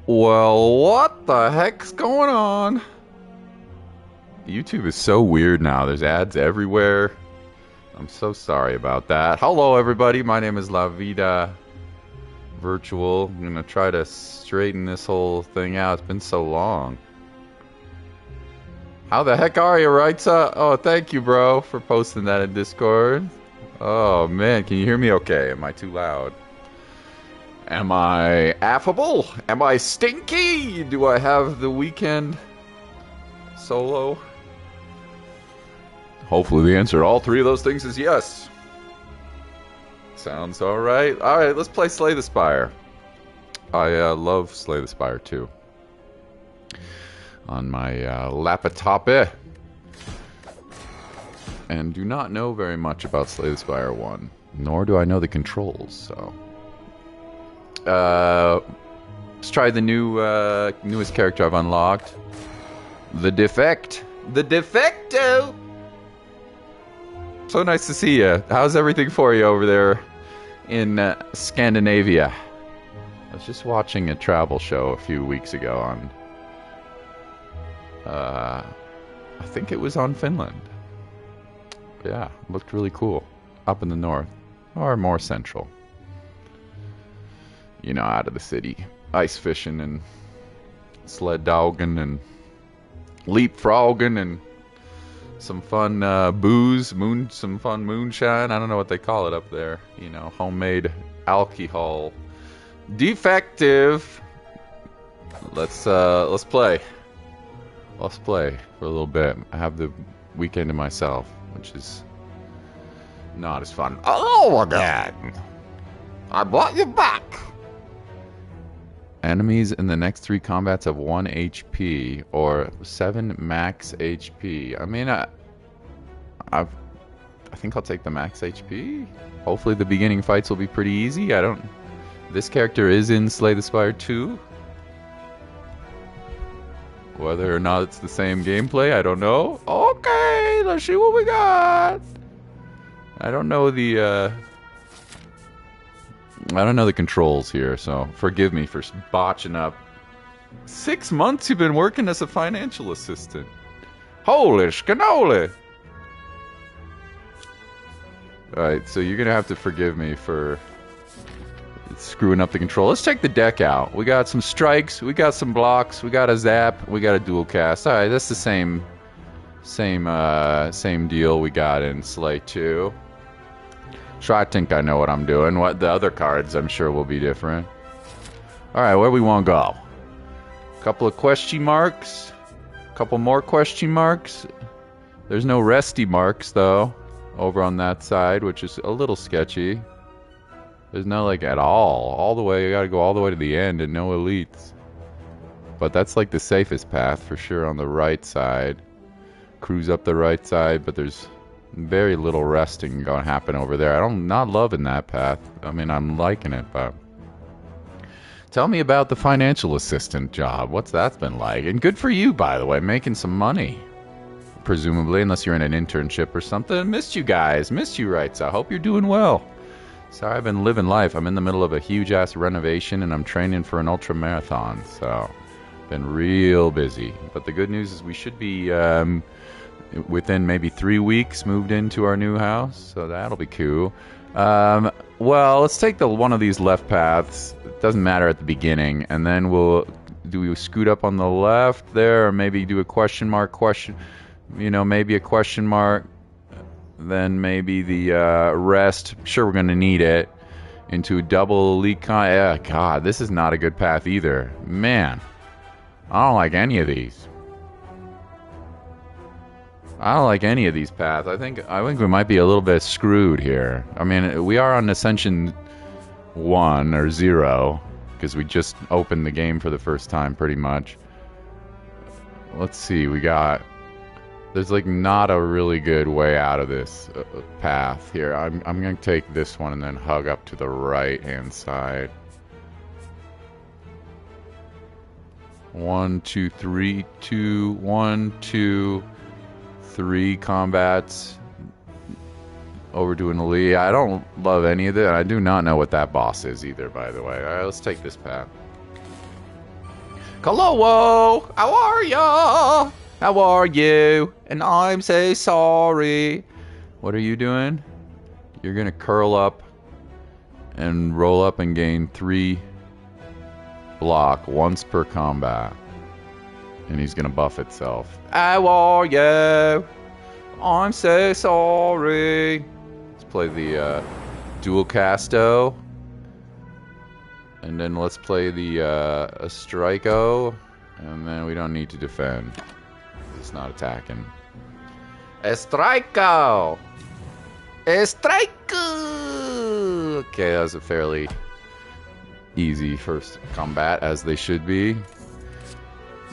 Well, what the heck's going on? YouTube is so weird now. There's ads everywhere. I'm so sorry about that. Hello, everybody. My name is La Vida Virtual. I'm gonna try to straighten this whole thing out. It's been so long. How the heck are you, Rightsa? Oh, thank you, bro, for posting that in Discord. Oh, man. Can you hear me okay? Am I too loud? Am I affable? Am I stinky? Do I have the weekend solo? Hopefully the answer to all three of those things is yes. Sounds alright. Alright, let's play Slay the Spire. I love Slay the Spire 2. On my laptop. And do not know very much about Slay the Spire 1. Nor do I know the controls, so... let's try the newest character I've unlocked. The Defect. The Defecto! So nice to see you. How's everything for you over there in Scandinavia? I was just watching a travel show a few weeks ago on... I think it was on Finland. Yeah, looked really cool. Up in the north. Or more central. You know, out of the city. Ice fishing and sled dogging and leapfrogging and some fun booze, some fun moonshine. I don't know what they call it up there. You know, homemade alcohol. Defective. Let's play. Let's play for a little bit. I have the weekend to myself, which is not as fun. Oh my god! I brought you back. Enemies in the next 3 combats have 1 HP or 7 max HP. I mean, I think I'll take the max HP. Hopefully the beginning fights will be pretty easy. This character is in Slay the Spire 2. Whether or not it's the same gameplay, I don't know. Okay, let's see what we got. I don't know the controls here, so forgive me for botching up. 6 months you've been working as a financial assistant. Holy cannoli! Alright, so you're gonna have to forgive me for screwing up the control. Let's check the deck out. We got some strikes, we got some blocks, we got a zap, we got a dual cast. Alright, that's the same deal we got in Slay 2. So I think I know what I'm doing. What the other cards I'm sure will be different. Alright, where we want to go? Couple of question marks. Couple more question marks. There's no resty marks though. Over on that side, which is a little sketchy. There's no like at all the way. You gotta go all the way to the end and no elites. But that's like the safest path for sure on the right side. Cruise up the right side, but there's very little resting going to happen over there. I'm not loving that path. I mean, I'm liking it, but... Tell me about the financial assistant job. What's that been like? And good for you, by the way, making some money. Presumably, unless you're in an internship or something. Missed you guys. Missed you, Rights. I hope you're doing well. Sorry, I've been living life. I'm in the middle of a huge-ass renovation, and I'm training for an ultra marathon, so... Been real busy. But the good news is we should be... within maybe 3 weeks moved into our new house, so that'll be cool. Well, let's take one of these left paths. It doesn't matter at the beginning, and then do we scoot up on the left there, or maybe do a question mark, maybe a question mark, then maybe the rest, sure we're gonna need it, into double elite yeah, god, this is not a good path either. Man, I don't like any of these. I don't like any of these paths. I think we might be a little bit screwed here. I mean, we are on Ascension 1 or 0 because we just opened the game for the first time pretty much. Let's see, there's like not a really good way out of this path here. I'm going to take this one and then hug up to the right hand side. 1, 2, 3, 2, 1, 2, 3 combats over to an elite. I don't love any of it. I do not know what that boss is either, by the way. Alright, let's take this path. Hello, how are ya? How are you? And I'm so sorry. What are you doing? You're gonna curl up and roll up and gain 3 block once per combat. And he's gonna buff itself. How are you? I'm so sorry. Let's play the dual casto. And then let's play the Striko. And then we don't need to defend. It's not attacking. Striko! Striko! Okay, that was a fairly easy first combat, as they should be.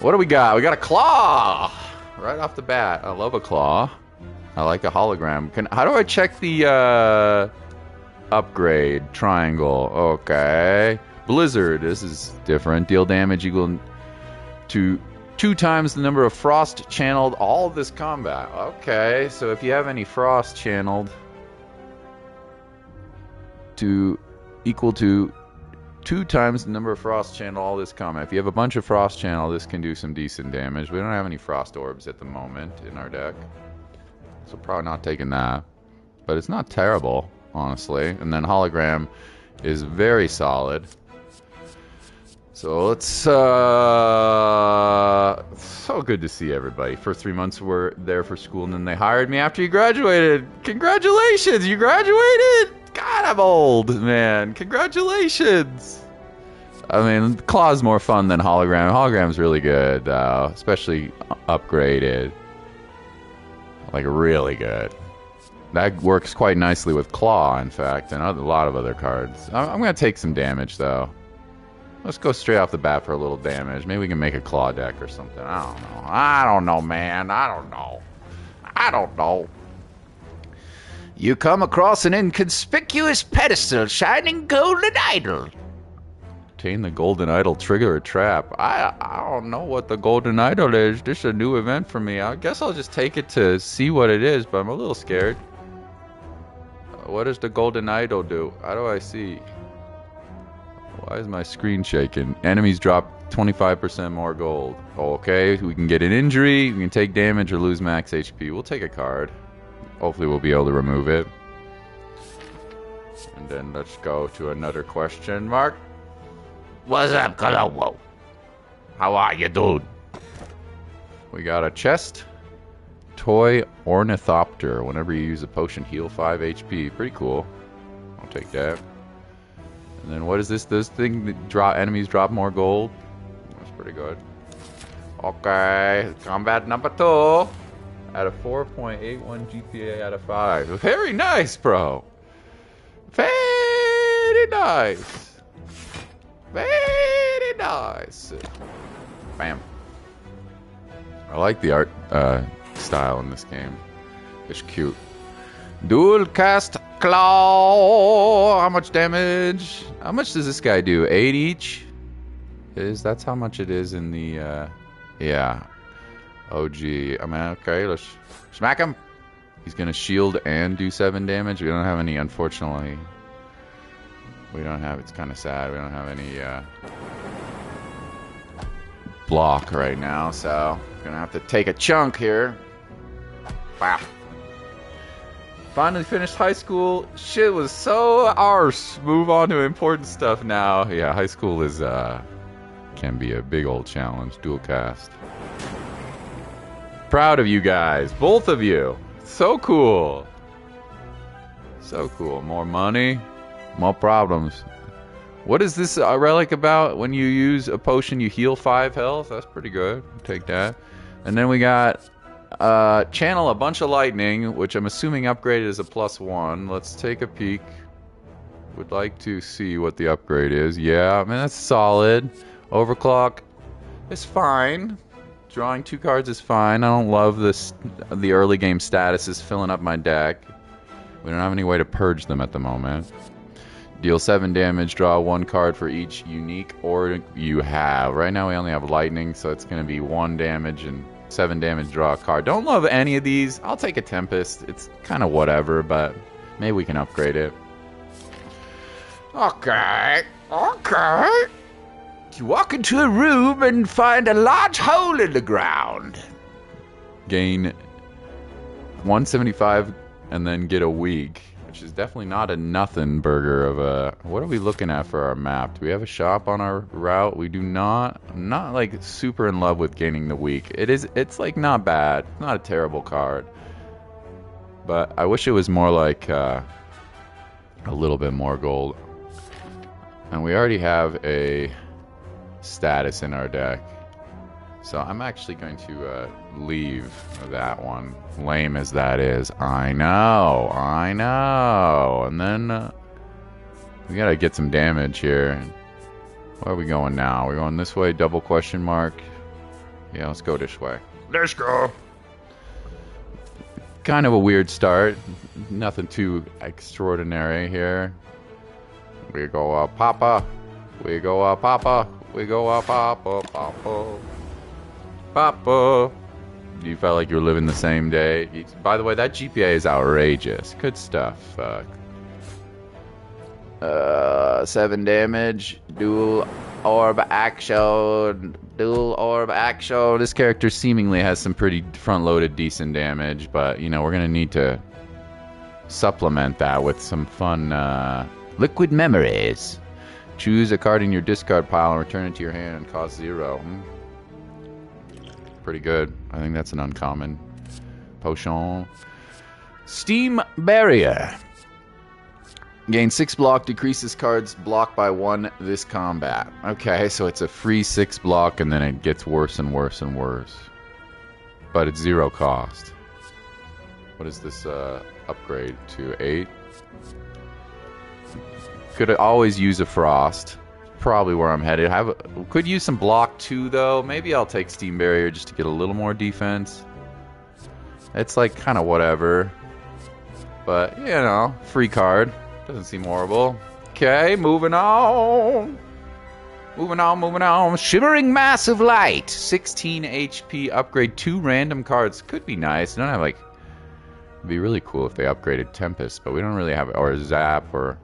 What do we got? We got a claw! Right off the bat. I love a claw. I like a hologram. How do I check the upgrade triangle? Okay. Blizzard. This is different. Deal damage equal to 2 times the number of frost channeled all of this combat. Okay, so if you have any frost channeled to equal to 2 times the number of frost channel all this combat. If you have a bunch of frost channel, this can do some decent damage. We don't have any frost orbs at the moment in our deck, so probably not taking that. But it's not terrible, honestly. And then hologram is very solid. So let's so good to see everybody. First 3 months were there for school, and then they hired me after you graduated. Congratulations, you graduated! God, I'm old, man. Congratulations. I mean, Claw's more fun than hologram. Hologram's really good, though, especially upgraded. Like, really good. That works quite nicely with Claw, in fact, and a lot of other cards. I'm going to take some damage, though. Let's go straight off the bat for a little damage. Maybe we can make a Claw deck or something. I don't know. I don't know, man. I don't know. I don't know. You come across an inconspicuous pedestal, shining golden idol. Obtain the golden idol, trigger a trap. I don't know what the golden idol is. This is a new event for me. I guess I'll just take it to see what it is, but I'm a little scared. What does the golden idol do? How do I see? Why is my screen shaking? Enemies drop 25% more gold. Okay, we can get an injury, we can take damage or lose max HP. We'll take a card. Hopefully we'll be able to remove it. And then let's go to another question mark. What's up, Colombo? How are you, dude? We got a chest. Toy Ornithopter. Whenever you use a potion, heal 5 HP. Pretty cool. I'll take that. And then what is this? This thing that enemies drop more gold? That's pretty good. Okay, combat number 2. At a 4.81 GPA out of 5. Very nice, bro. Very nice. Very nice. Bam. I like the art style in this game. It's cute. Dual cast claw. How much damage? How much does this guy do? 8 each? That's how much it is in the yeah. OG. I mean, okay, let's smack him. He's gonna shield and do 7 damage. We don't have any, unfortunately. We don't have, it's kind of sad. We don't have any block right now, so gonna have to take a chunk here. Wow. Finally finished high school. Shit was so arse. Move on to important stuff now. Yeah, high school is can be a big old challenge. Dual cast. Proud of you guys, both of you. So cool. So cool. More money, more problems. What is this relic about? When you use a potion, you heal 5 health. That's pretty good. Take that. And then we got channel a bunch of lightning, which I'm assuming upgraded is a +1. Let's take a peek. Would like to see what the upgrade is. Yeah, I mean, that's solid. Overclock is fine. Drawing 2 cards is fine. I don't love this. The early game status is filling up my deck. We don't have any way to purge them at the moment. Deal 7 damage, draw 1 card for each unique orb you have. Right now we only have lightning, so it's going to be 1 damage and 7 damage, draw a card. Don't love any of these. I'll take a Tempest. It's kind of whatever, but maybe we can upgrade it. Okay. Okay. You walk into a room and find a large hole in the ground. Gain 175 and then get a week, which is definitely not a nothing burger of a... What are we looking at for our map? Do we have a shop on our route? We do not. I'm not like super in love with gaining the week. It's like not bad. It's not a terrible card. But I wish it was more like a little bit more gold. And we already have a status in our deck. So I'm actually going to leave that one. Lame as that is. I know. And then we gotta get some damage here. Where are we going now? We're going this way, double question mark. Yeah, let's go this way. Let's go. Kind of a weird start. Nothing too extraordinary here. We go Papa. We go Papa. We go Papa. Papa. Papa. You felt like you were living the same day. By the way, that GPA is outrageous. Good stuff. 7 damage. Dual orb action. This character seemingly has some pretty front-loaded decent damage, but, you know, we're going to need to supplement that with some fun liquid memories. Choose a card in your discard pile and return it to your hand. Cost 0. Pretty good. I think that's an uncommon. Potion. Steam Barrier. Gain 6 block, decreases cards blocked by 1 this combat. Okay, so it's a free 6 block and then it gets worse and worse and worse. But it's 0 cost. What is this upgrade to? 8? Could always use a Frost. Probably where I'm headed. Could use some block too, though. Maybe I'll take Steam Barrier just to get a little more defense. It's like kind of whatever. But, you know, free card. Doesn't seem horrible. Okay, moving on. Moving on. Shimmering Mass of Light. 16 HP. Upgrade 2 random cards. Could be nice. Don't have like... It'd be really cool if they upgraded Tempest, but we don't really have... Or Zap, or...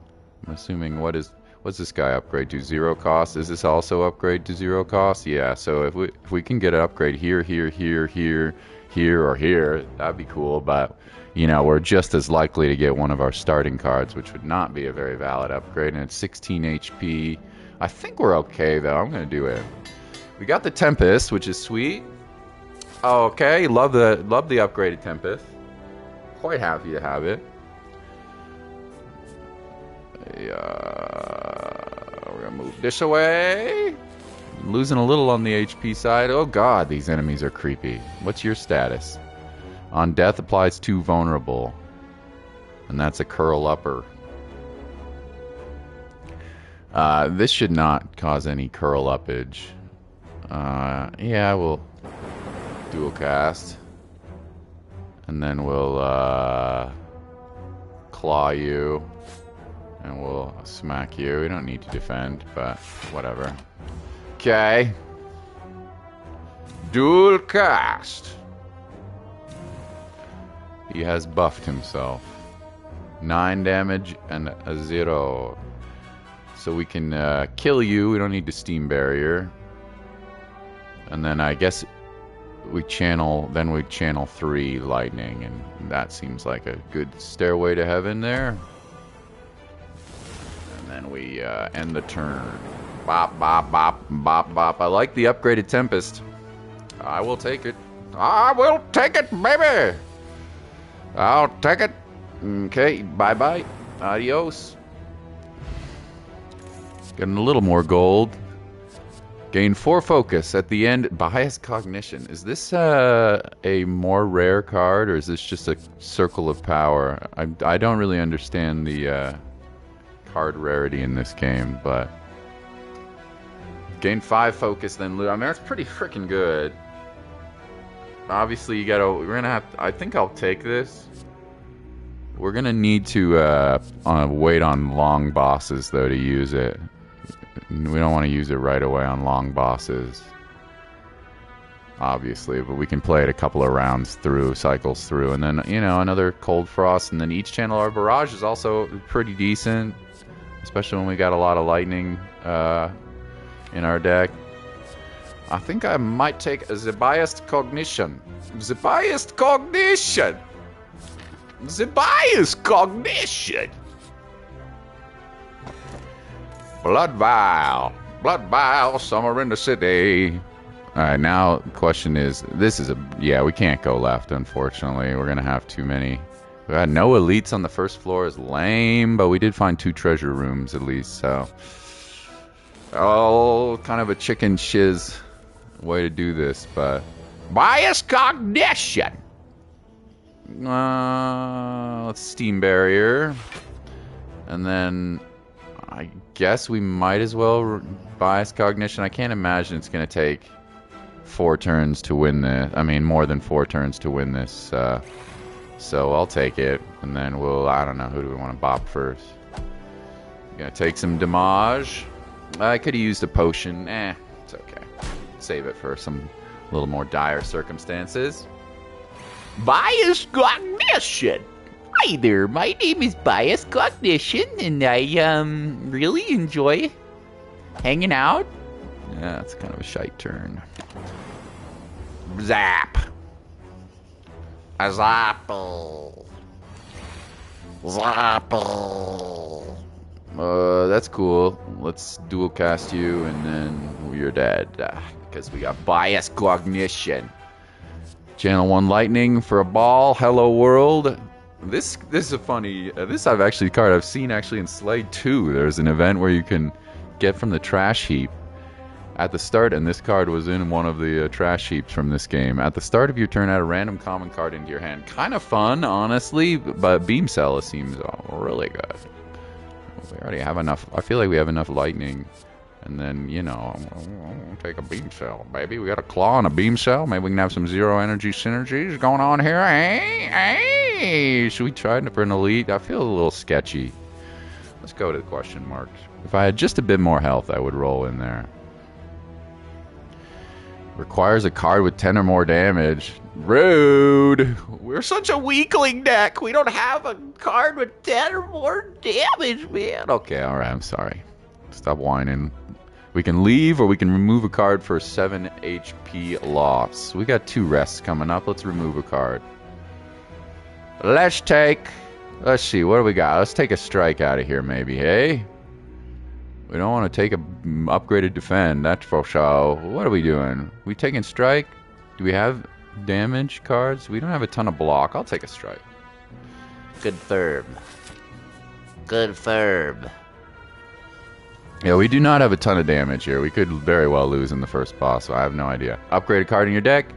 I'm assuming what's this guy upgrade to? 0 cost? Is this also upgrade to 0 cost? Yeah, so if we can get an upgrade here, or here, that'd be cool, but you know, we're just as likely to get one of our starting cards, which would not be a very valid upgrade, and it's 16 HP. I think we're okay though. I'm gonna do it. We got the Tempest, which is sweet. Okay, love the upgraded Tempest. Quite happy to have it. We're gonna move this away. Losing a little on the HP side. Oh god, these enemies are creepy. What's your status? On death applies 2 vulnerable. And that's a curl upper. This should not cause any curl uppage. Yeah, we'll dual cast. And then we'll claw you. And we'll smack you. We don't need to defend, but whatever. Okay. Dual cast. He has buffed himself. 9 damage and a 0. So we can kill you. We don't need the Steam Barrier. And then I guess we channel 3 lightning, and that seems like a good stairway to heaven there. And then we end the turn. Bop, bop, bop, bop, bop. I like the upgraded Tempest. I will take it. I will take it, baby! I'll take it. Okay, bye-bye. Adios. Getting a little more gold. Gain 4 focus at the end. Bias Cognition. Is this a more rare card, or is this just a Circle of Power? I don't really understand the card rarity in this game, but gain 5 focus, then loot. I mean, that's pretty freaking good. Obviously, we're gonna have. I think I'll take this. We're gonna need to wait on long bosses though to use it. We don't want to use it right away on long bosses, obviously, but we can play it a couple of rounds through, cycles through, and then, you know, another Cold Frost, and then each channel. Our barrage is also pretty decent, especially when we got a lot of lightning in our deck. I think I might take the biased cognition. The biased cognition! The biased cognition! Blood vial. Blood vial, summer in the city. Alright, now the question is, yeah, we can't go left, unfortunately. We're gonna have too many. We had no elites on the first floor, is lame, but we did find 2 treasure rooms at least, so. Oh, kind of a chicken shiz way to do this, but. Bias cognition! Let's steam barrier. And then I guess we might as well bias cognition. I can't imagine it's going to take 4 turns to win this. I mean, more than 4 turns to win this. So I'll take it. And then I don't know, who do we want to bop first? Gonna take some damage. I could have used a potion. It's okay. Save it for some little more dire circumstances. Bias cognition! Hi there, my name is Bias Cognition, and I really enjoy hanging out. Yeah, that's kind of a shite turn. Zap! A zapple! Zapple! That's cool. Let's dual cast you, and then you're dead. Because we got Bias Cognition. Channel 1 lightning for a ball. Hello world. This is a funny. This card I've seen actually in Slade 2. There's an event where you can get from the trash heap at the start, and this card was in one of the trash heaps from this game. At the start of your turn, add a random common card into your hand. Kind of fun, honestly, but Beam Cell seems really good. We already have enough. I feel like we have enough lightning. And then, you know, we'll take a beam cell, baby. We got a claw and a beam cell. Maybe we can have some zero energy synergies going on here. Hey, should we try for an elite? I feel a little sketchy. Let's go to the question marks. If I had just a bit more health, I would roll in there. Requires a card with 10 or more damage. Rude. We're such a weakling deck. We don't have a card with 10 or more damage, man. Okay, all right. I'm sorry. Stop whining. We can leave, or we can remove a card for 7 HP loss. We got 2 rests coming up. Let's remove a card. Let's see, what do we got? Let's take a strike out of here, maybe, hey? We don't want to take a upgraded defend, that's for sure. What are we doing? We taking strike? Do we have damage cards? We don't have a ton of block. I'll take a strike. Good firm. Good firm. Yeah, we do not have a ton of damage here. We could very well lose in the first boss, so I have no idea. Upgrade a card in your deck.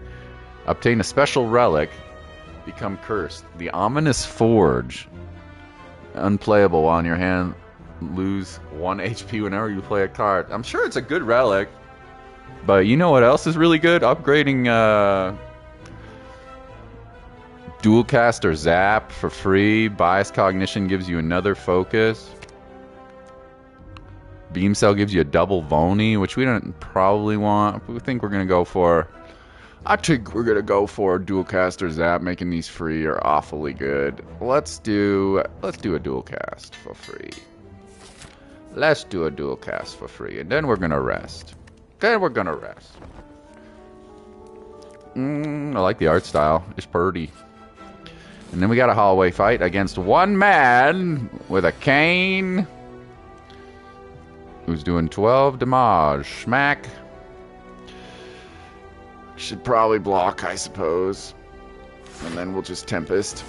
Obtain a special relic. Become cursed. The Ominous Forge. Unplayable while in your hand. Lose 1 HP whenever you play a card. I'm sure it's a good relic. But you know what else is really good? Upgrading Dual Cast or Zap for free. Bias Cognition gives you another focus. Beam Cell gives you a double Voni, which we don't probably want. We think we're gonna go for. I think we're gonna go for Dual Cast or Zap. Making these free are awfully good. Let's do a Dual Cast for free. Let's do a Dual Cast for free, and then we're gonna rest. I like the art style. It's pretty. And then we got a hallway fight against one man with a cane. Who's doing 12 damage. Smack. Should probably block, I suppose. And then we'll just Tempest.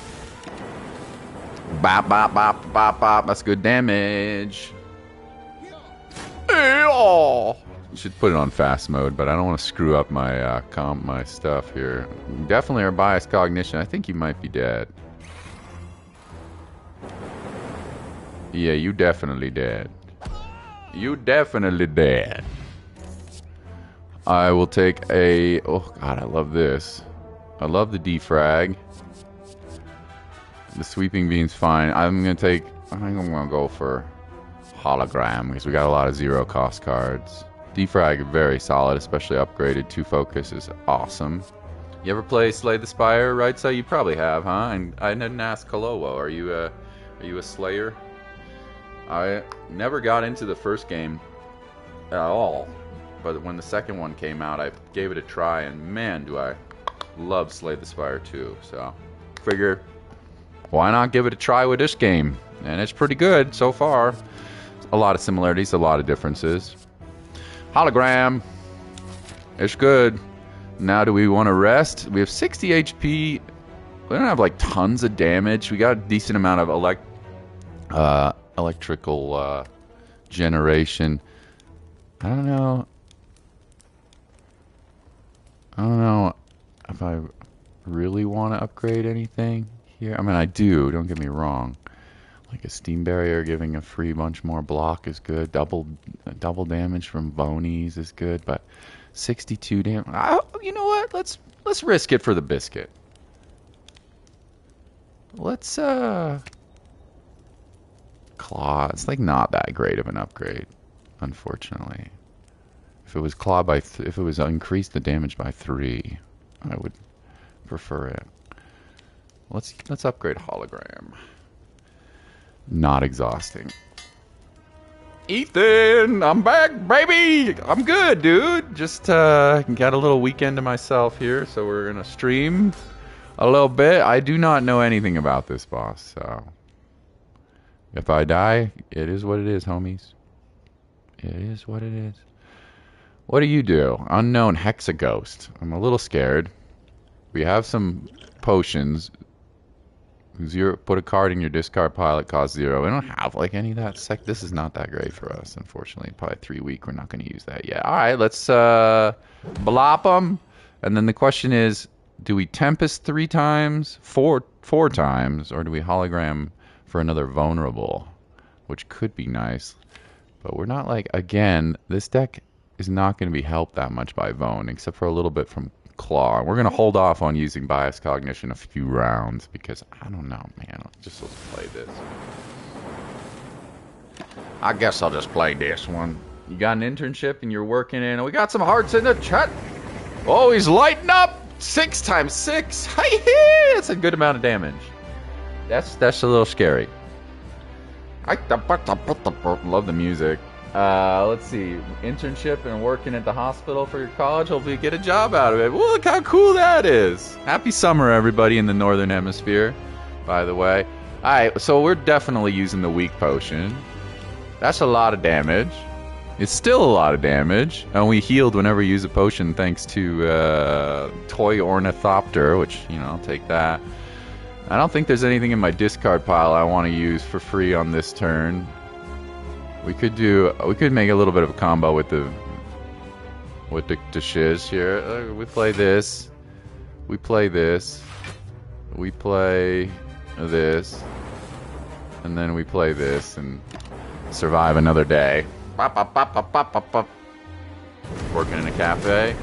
Bop, bop, bop, bop, bop. That's good damage. You should put it on fast mode, but I don't want to screw up my my stuff here. Definitely our Bias Cognition. I think you might be dead. Yeah, you definitely dead. You definitely dead. I will take a... Oh, God, I love this. I love the defrag. The Sweeping Beam's fine. I think I'm going to go for Hologram, because we got a lot of zero-cost cards. Defrag, very solid, especially upgraded. 2 focus is awesome. You ever play Slay the Spire, right? So you probably have, huh? And I didn't ask Kalowo. Are you a Slayer? I never got into the first game at all, but when the second one came out, I gave it a try, and man, do I love Slay the Spire 2. So, figure, why not give it a try with this game? And it's pretty good so far. A lot of similarities, a lot of differences. Hologram. It's good. Now, do we want to rest? We have 60 HP. We don't have like tons of damage. We got a decent amount of electrical generation. I don't know if I really want to upgrade anything here. I mean, I do, don't get me wrong. Like a steam barrier giving a free bunch more block is good. Double damage from bonies is good, but 62 damage. You know what? Let's risk it for the biscuit. Let's claw. It's like not that great of an upgrade, unfortunately. If it was claw by, if it was increased the damage by 3, I would prefer it. Let's upgrade hologram. Not exhausting. Ethan, I'm back, baby. I'm good, dude. Just got a little weekend to myself here, so we're gonna stream a little bit. I do not know anything about this boss, so if I die, it is what it is, homies. It is what it is. What do you do? Unknown Hexaghost. I'm a little scared. We have some potions. 0, put a card in your discard pile, it costs 0. We don't have like any of that. This is not that great for us, unfortunately. Probably 3 week. We're not going to use that yet. All right, let's blop them. And then the question is, do we Tempest 3 times, four times, or do we hologram for another vulnerable, which could be nice. But we're not like, again, this deck is not going to be helped that much by Vone, except for a little bit from Claw. We're going to hold off on using Bias Cognition a few rounds because I don't know, man. Just let's play this. I guess I'll just play this one. You got an internship and you're working in. We got some hearts in the chat. Oh, he's lighting up. 6 times 6. Hey, that's a good amount of damage. That's a little scary. I love the music. Let's see. Internship and working at the hospital for your college. Hopefully you get a job out of it. Well, look how cool that is. Happy summer, everybody in the Northern Hemisphere, by the way. Alright, so we're definitely using the weak potion. That's a lot of damage. It's still a lot of damage. And we healed whenever we use a potion thanks to Toy Ornithopter, which, you know, I'll take that. I don't think there's anything in my discard pile I want to use for free on this turn. We could make a little bit of a combo with the shiz here. We play this. We play this. We play this. And then we play this and survive another day. Bop, bop, bop, bop, bop, bop, bop. Working in a cafe.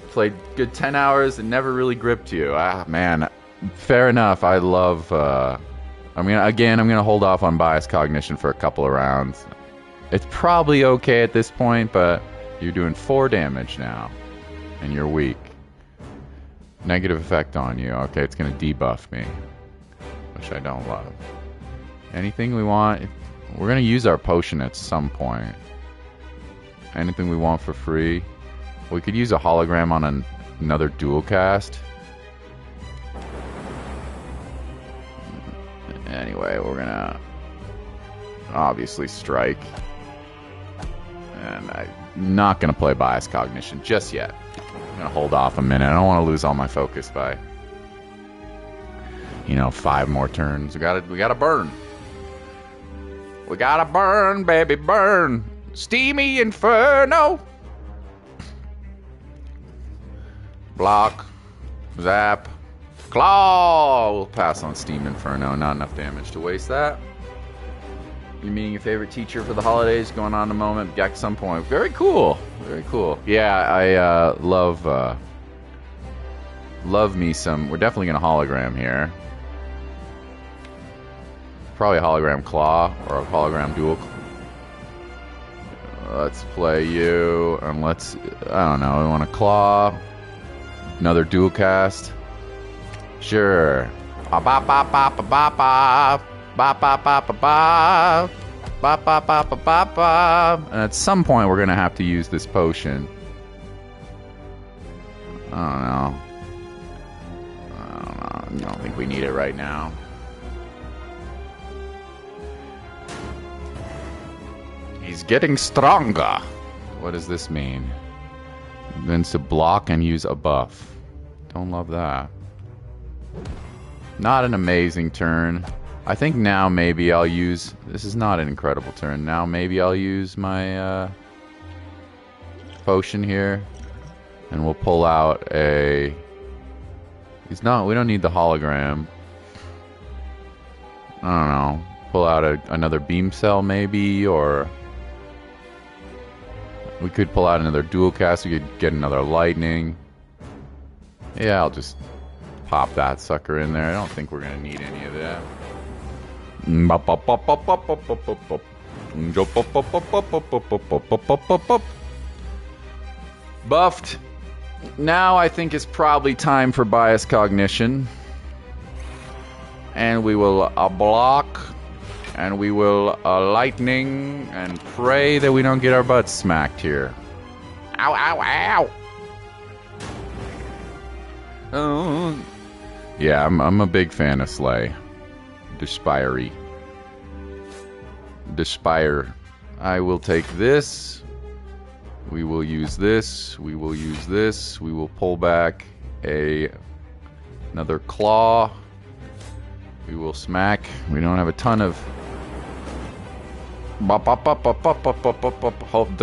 Played good 10 hours and never really gripped you. Ah, man. Fair enough. I love... I'm gonna hold off on Bias Cognition for a couple of rounds. It's probably okay at this point, but you're doing 4 damage now. And you're weak. Negative effect on you. Okay, it's gonna debuff me. Which I don't love. Anything we want... We're gonna use our potion at some point. Anything we want for free. We could use a hologram on another dual cast. Anyway, we're gonna obviously strike. And I'm not gonna play Bias Cognition just yet. I'm gonna hold off a minute. I don't want to lose all my focus by, 5 more turns. We gotta burn. We gotta burn, baby, burn. Steamy Inferno. Block. Zap. Claw! We'll pass on Steam Inferno. Not enough damage to waste that. You meeting your favorite teacher for the holidays? Going on in a moment. Back at some point. Very cool. Very cool. Yeah, I love me some... We're definitely going to hologram here. Probably a hologram claw or a hologram dual. Let's play you. And let's... I don't know. We want a claw. Another dual cast. Sure. Ba ba ba ba ba ba ba ba ba ba ba ba. Bop, bop, bop, bop, bop, bop. And at some point, we're going to have to use this potion. I don't know. I don't think we need it right now. He's getting stronger. What does this mean? Then to block and use a buff. Don't love that. Not an amazing turn. I think now maybe I'll use... This is not an incredible turn. Now maybe I'll use my potion here. And we'll pull out a... He's not... We don't need the hologram. I don't know. Pull out another beam cell maybe, or... We could pull out another dual cast. We could get another lightning. Yeah, I'll just pop that sucker in there. I don't think we're going to need any of that. Buffed. Now I think it's probably time for bias cognition. And we will block. And we will lightning and pray that we don't get our butts smacked here. Ow, ow, ow! Yeah, I'm a big fan of Slay. Spire. I will take this. We will use this. We will use this. We will pull back another claw. We will smack. We don't have a ton of... Don't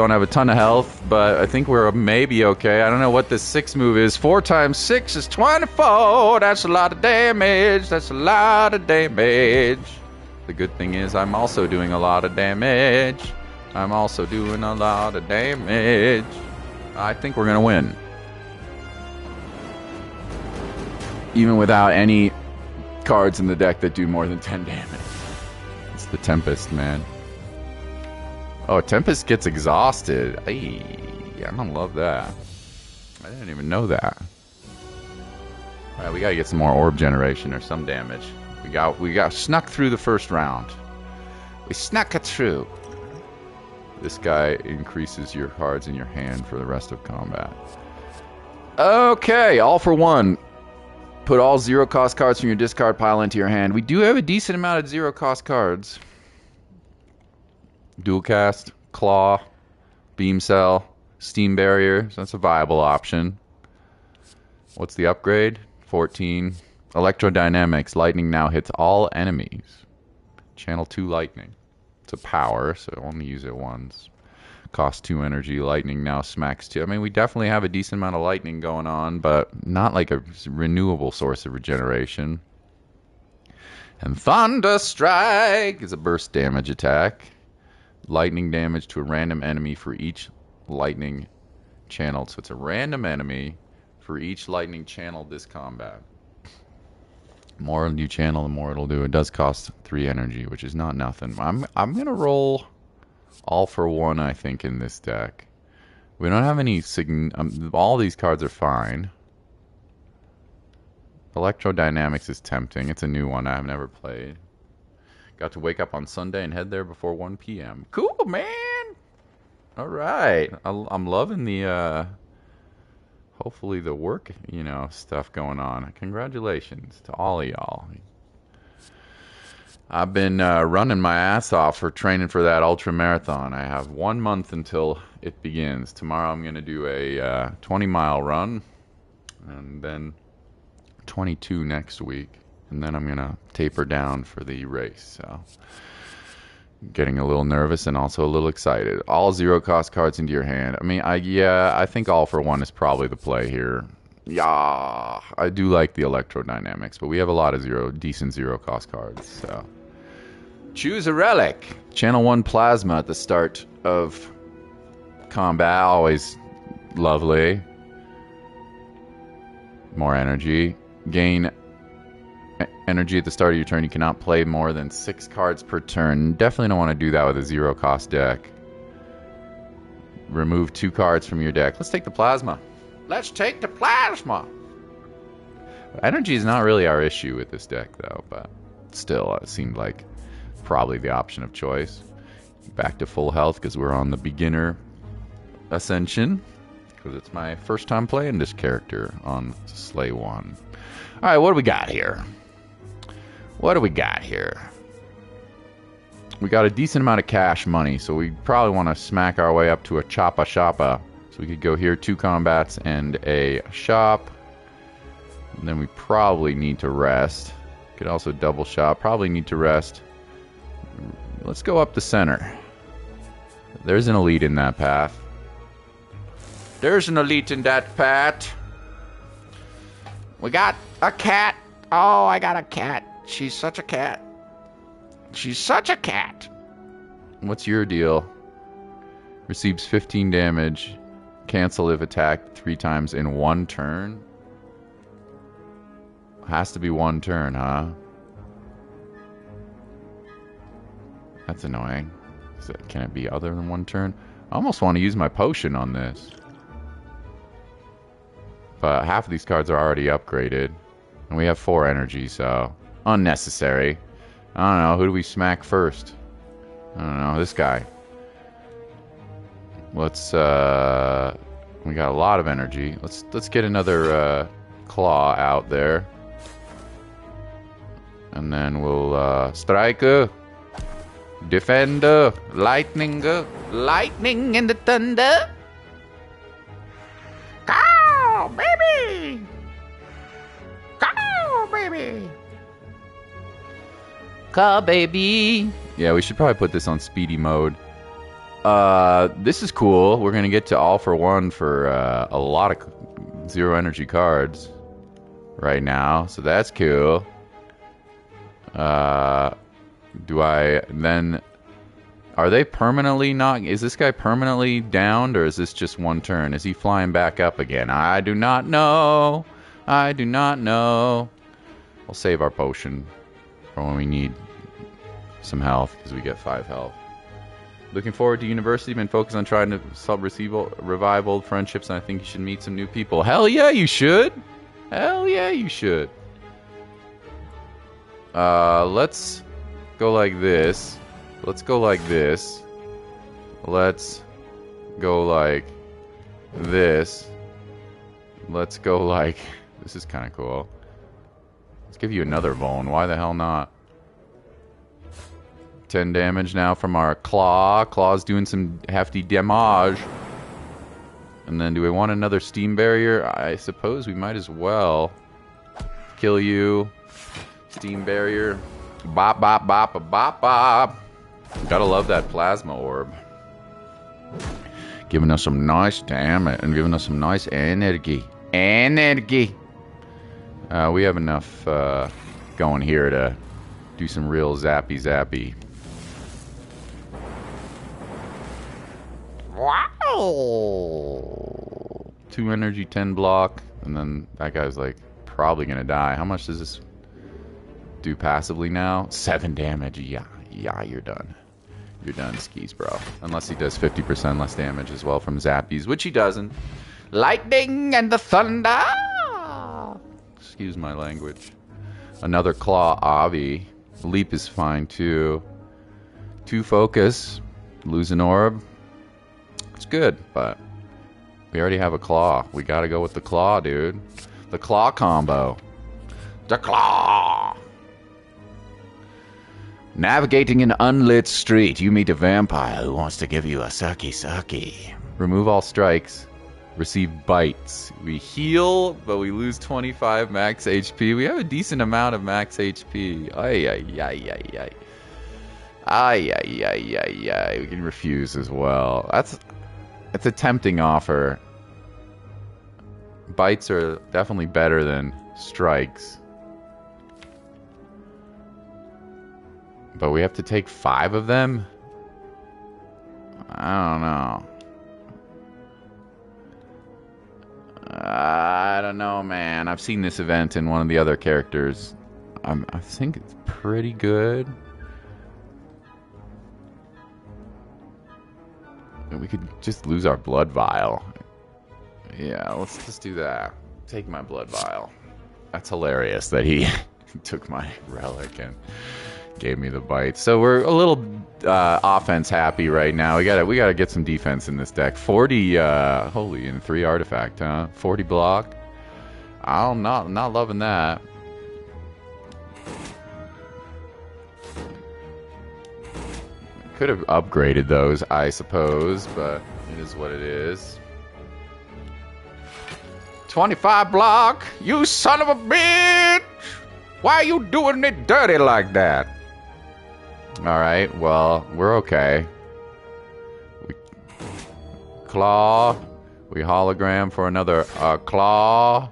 have a ton of health, but I think we're maybe okay. I don't know what this 6 move is. 4 times 6 is 24. That's a lot of damage. That's a lot of damage. The good thing is I'm also doing a lot of damage. I'm also doing a lot of damage. I think we're going to win. Even without any cards in the deck that do more than 10 damage. It's the Tempest, man. Oh, Tempest gets exhausted. Ay, I don't love that. I didn't even know that. Alright, we gotta get some more orb generation or some damage. We got snuck through the first round. We snuck it through. This guy increases your cards in your hand for the rest of combat. Okay, all for one. Put all 0-cost cards from your discard pile into your hand. We do have a decent amount of 0-cost cards. Dual cast, claw, beam cell, steam barrier. So that's a viable option. What's the upgrade? 14. Electrodynamics. Lightning now hits all enemies. Channel 2 lightning. It's a power, so only use it once. Cost 2 energy. Lightning now smacks 2. I mean, we definitely have a decent amount of lightning going on, but not like a renewable source of regeneration. And Thunder Strike is a burst damage attack. Lightning damage to a random enemy for each lightning channeled. So it's a random enemy for each lightning channeled this combat. The more you channel, the more it'll do. It does cost 3 energy, which is not nothing. I'm gonna roll all for one, I think, in this deck. We don't have any all these cards are fine. Electrodynamics is tempting. It's a new one I've never played. Got to wake up on Sunday and head there before 1 p.m. Cool, man! Alright. I'm loving the, hopefully the work, stuff going on. Congratulations to all of y'all. I've been running my ass off for training for that ultra marathon. I have 1 month until it begins. Tomorrow I'm going to do a 20-mile run, and then 22 next week. And then I'm going to taper down for the race. So, getting a little nervous and also a little excited. All 0-cost cards into your hand. I mean, I think all for one is probably the play here. Yeah, I do like the electrodynamics, but we have a lot of decent 0-cost cards. So, choose a relic. Channel 1 plasma at the start of combat. Always lovely. More energy. Gain energy at the start of your turn. You cannot play more than 6 cards per turn. Definitely don't want to do that with a 0-cost deck. Remove 2 cards from your deck. Let's take the plasma. Let's take the plasma. Energy is not really our issue with this deck, though, but still, it seemed like probably the option of choice. Back to full health because we're on the beginner ascension. Because it's my first time playing this character on Slay 1. Alright, what do we got here? What do we got here? We got a decent amount of cash money, so we probably want to smack our way up to a Choppa Shoppa. So we could go here, 2 combats and a shop. And then we probably need to rest. Could also double shop. Probably need to rest. Let's go up the center. There's an elite in that path. There's an elite in that path. We got a cat. Oh, I got a cat. She's such a cat. She's such a cat. What's your deal? Receives 15 damage. Cancel if attacked 3 times in 1 turn. Has to be 1 turn, huh? That's annoying. Can it be other than 1 turn? I almost want to use my potion on this. But half of these cards are already upgraded. And we have 4 energy, so... unnecessary. I don't know. Who do we smack first? I don't know. This guy. Let's, we got a lot of energy. Let's get another, claw out there. And then we'll, strike. Defend. Lightning. Lightning and the thunder. Go, baby. Go, baby. Go, baby. Yeah, we should probably put this on speedy mode. This is cool. We're gonna get to all for 1 for a lot of 0 energy cards right now, so that's cool. Do I then... Are they permanently not... Is this guy permanently downed, or is this just 1 turn? Is he flying back up again? I do not know. I do not know. We'll save our potion for when we need some health, because we get 5 health. Looking forward to university. Been focused on trying to revive old friendships, and I think you should meet some new people. Hell yeah, you should. Hell yeah, you should. Let's go like this. Let's go like this. Let's go like this. Let's go like... This is kind of cool. Let's give you another Vuln. Why the hell not? 10 damage now from our Claw. Claw's doing some hefty damage. And then do we want another Steam Barrier? I suppose we might as well. Kill you. Steam Barrier. Bop, bop, bop, bop, bop. Gotta love that Plasma Orb. Giving us some nice damage and giving us some nice energy. Energy. We have enough going here to do some real zappy zappy. Wow! 2 energy, 10 block, and then that guy's like probably gonna die. How much does this do passively now? 7 damage. Yeah, you're done. You're done, skis, bro. Unless he does 50% less damage as well from zappies, which he doesn't. Lightning and the thunder! Excuse my language. Another Claw Avi. Leap is fine too. 2 focus. Lose an orb. It's good, but we already have a Claw. We gotta go with the Claw, dude. The Claw combo. The Claw! Navigating an unlit street, you meet a vampire who wants to give you a sucky. Remove all strikes. Receive bites. We heal, but we lose 25 max HP. We have a decent amount of max HP. Ay. We can refuse as well. It's a tempting offer. Bites are definitely better than strikes. But we have to take 5 of them? I don't know. I don't know, man. I've seen this event in one of the other characters. I think it's pretty good. We could just lose our blood vial. Yeah, let's just do that. Take my blood vial. That's hilarious that he took my relic and Gave me the bite. So we're a little offense happy right now. We gotta get some defense in this deck. 40 holy, and 3 artifact, huh? 40 block. I'm not loving that. Could have upgraded those, I suppose, but it is what it is. 25 block, you son of a bitch! Why are you doing it dirty like that? Alright, well, we're okay. We claw. We hologram for another claw.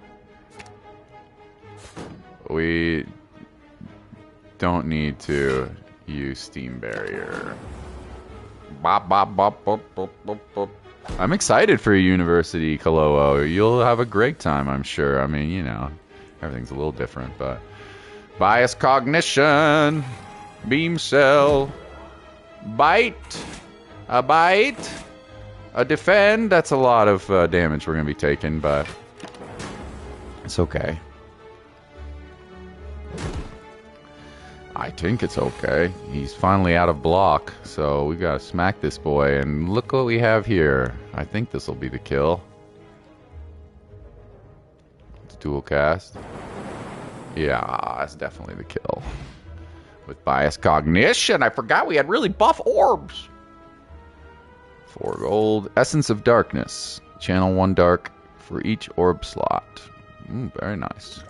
We don't need to use Steam Barrier. Bop, bop, bop, bop, bop, bop, bop. I'm excited for University, Kalo'o. You'll have a great time, I'm sure. I mean, you know, everything's a little different, but... Bias Cognition. Beam Cell. Bite. A bite. A defend. That's a lot of damage we're going to be taking, but... It's okay. I think it's okay. He's finally out of block, so we gotta smack this boy, and look what we have here. I think this will be the kill. It's dual cast. Yeah, that's definitely the kill. With Bias Cognition, I forgot we had really buff orbs. 4 gold. Essence of Darkness. Channel 1 dark for each orb slot. Very nice.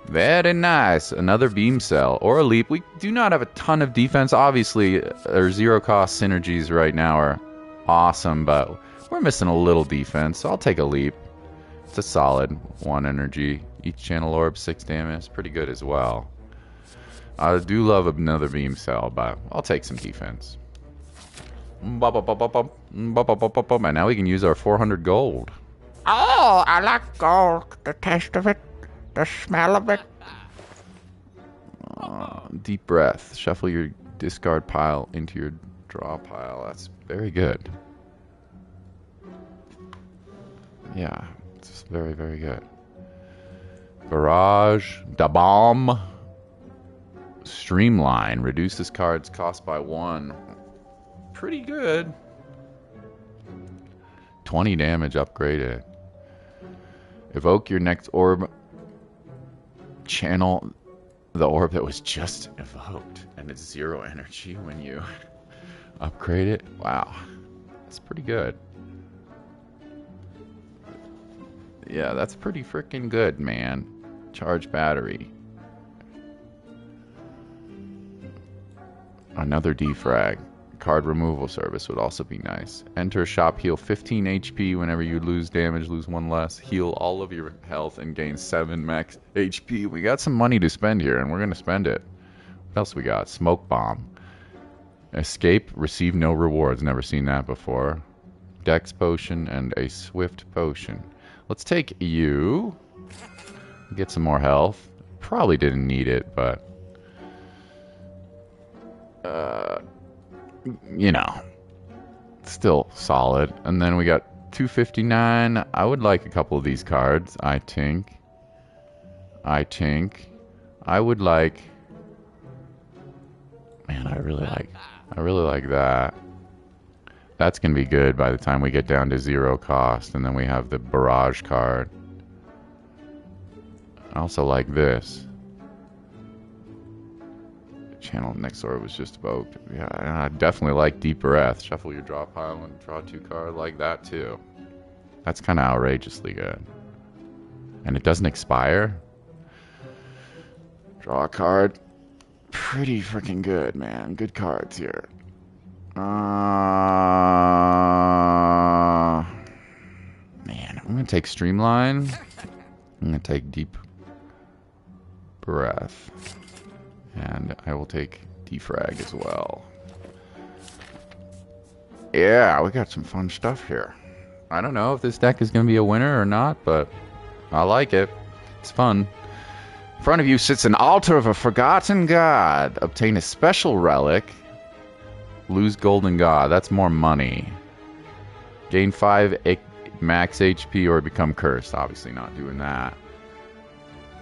Very nice. Another beam cell or a leap. We do not have a ton of defense. Obviously, our 0 cost synergies right now are awesome, but we're missing a little defense, so I'll take a leap. It's a solid 1 energy. Each channel orb 6 damage. Pretty good as well. I do love another beam cell, but I'll take some defense. And now we can use our 400 gold. Oh, I like gold. The taste of it. The smell of it. Deep breath. Shuffle your discard pile into your draw pile. That's very good. Yeah, it's very, very good. Barrage. Da bomb. Streamline. Reduce this card's cost by 1. Pretty good. 20 damage upgraded. Evoke your next orb. Channel the orb that was just evoked, and it's 0 energy when you upgrade it. Wow, that's pretty good. Yeah, that's pretty freaking good, man. Charge battery. Another defrag. Card removal service would also be nice. Enter shop, heal 15 HP whenever you lose damage, lose 1 less. Heal all of your health and gain 7 max HP. We got some money to spend here, and we're going to spend it. What else we got? Smoke bomb. Escape, receive no rewards. Never seen that before. Dex potion and a swift potion. Let's take you. Get some more health. Probably didn't need it, but... you know, still solid. And then we got 259. I would like a couple of these cards. I think I would like. Man, I really like that. That's gonna be good by the time we get down to 0 cost, and then we have the barrage card. I also like this. Channel next orb was just evoked. Yeah, I definitely like Deep Breath. Shuffle your draw pile and draw 2 cards. Like that too. That's kind of outrageously good. And it doesn't expire. Draw a card. Pretty freaking good, man. Good cards here. Man, I'm gonna take Streamline. I'm gonna take Deep Breath. And I will take defrag as well. Yeah, we got some fun stuff here. I don't know if this deck is going to be a winner or not, but I like it. It's fun. In front of you sits an altar of a forgotten god. Obtain a special relic. Lose golden god. That's more money. Gain 5 max HP or become cursed. Obviously not doing that.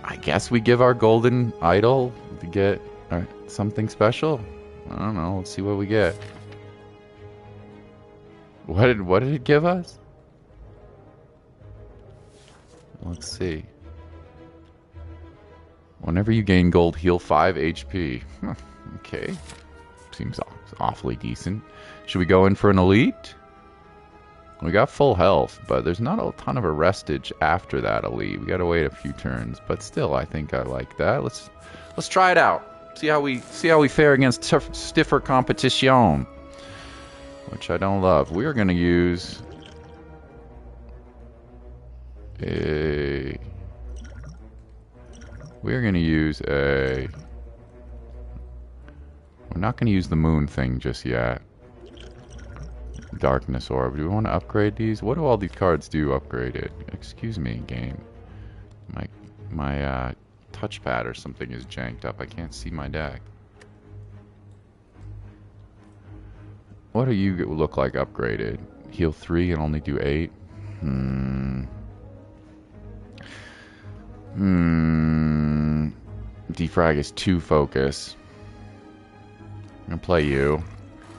I guess we give our golden idol to get Alright, something special? I don't know. Let's see what we get. What did it give us? Let's see. Whenever you gain gold, heal 5 HP. Okay. Seems awfully decent. Should we go in for an elite? We got full health, but there's not a ton of arrestage after that elite. We gotta wait a few turns, but still, I think I like that. Let's try it out. See how we fare against stiffer competition, which I don't love. We are gonna use a. We're gonna use a. We're not gonna use the moon thing just yet. Darkness orb. Do we want to upgrade these? What do all these cards do upgraded? Excuse me, game. My touchpad or something is janked up. I can't see my deck. What do you look like upgraded? Heal 3 and only do 8? Defrag is 2 focus. I'm gonna play you.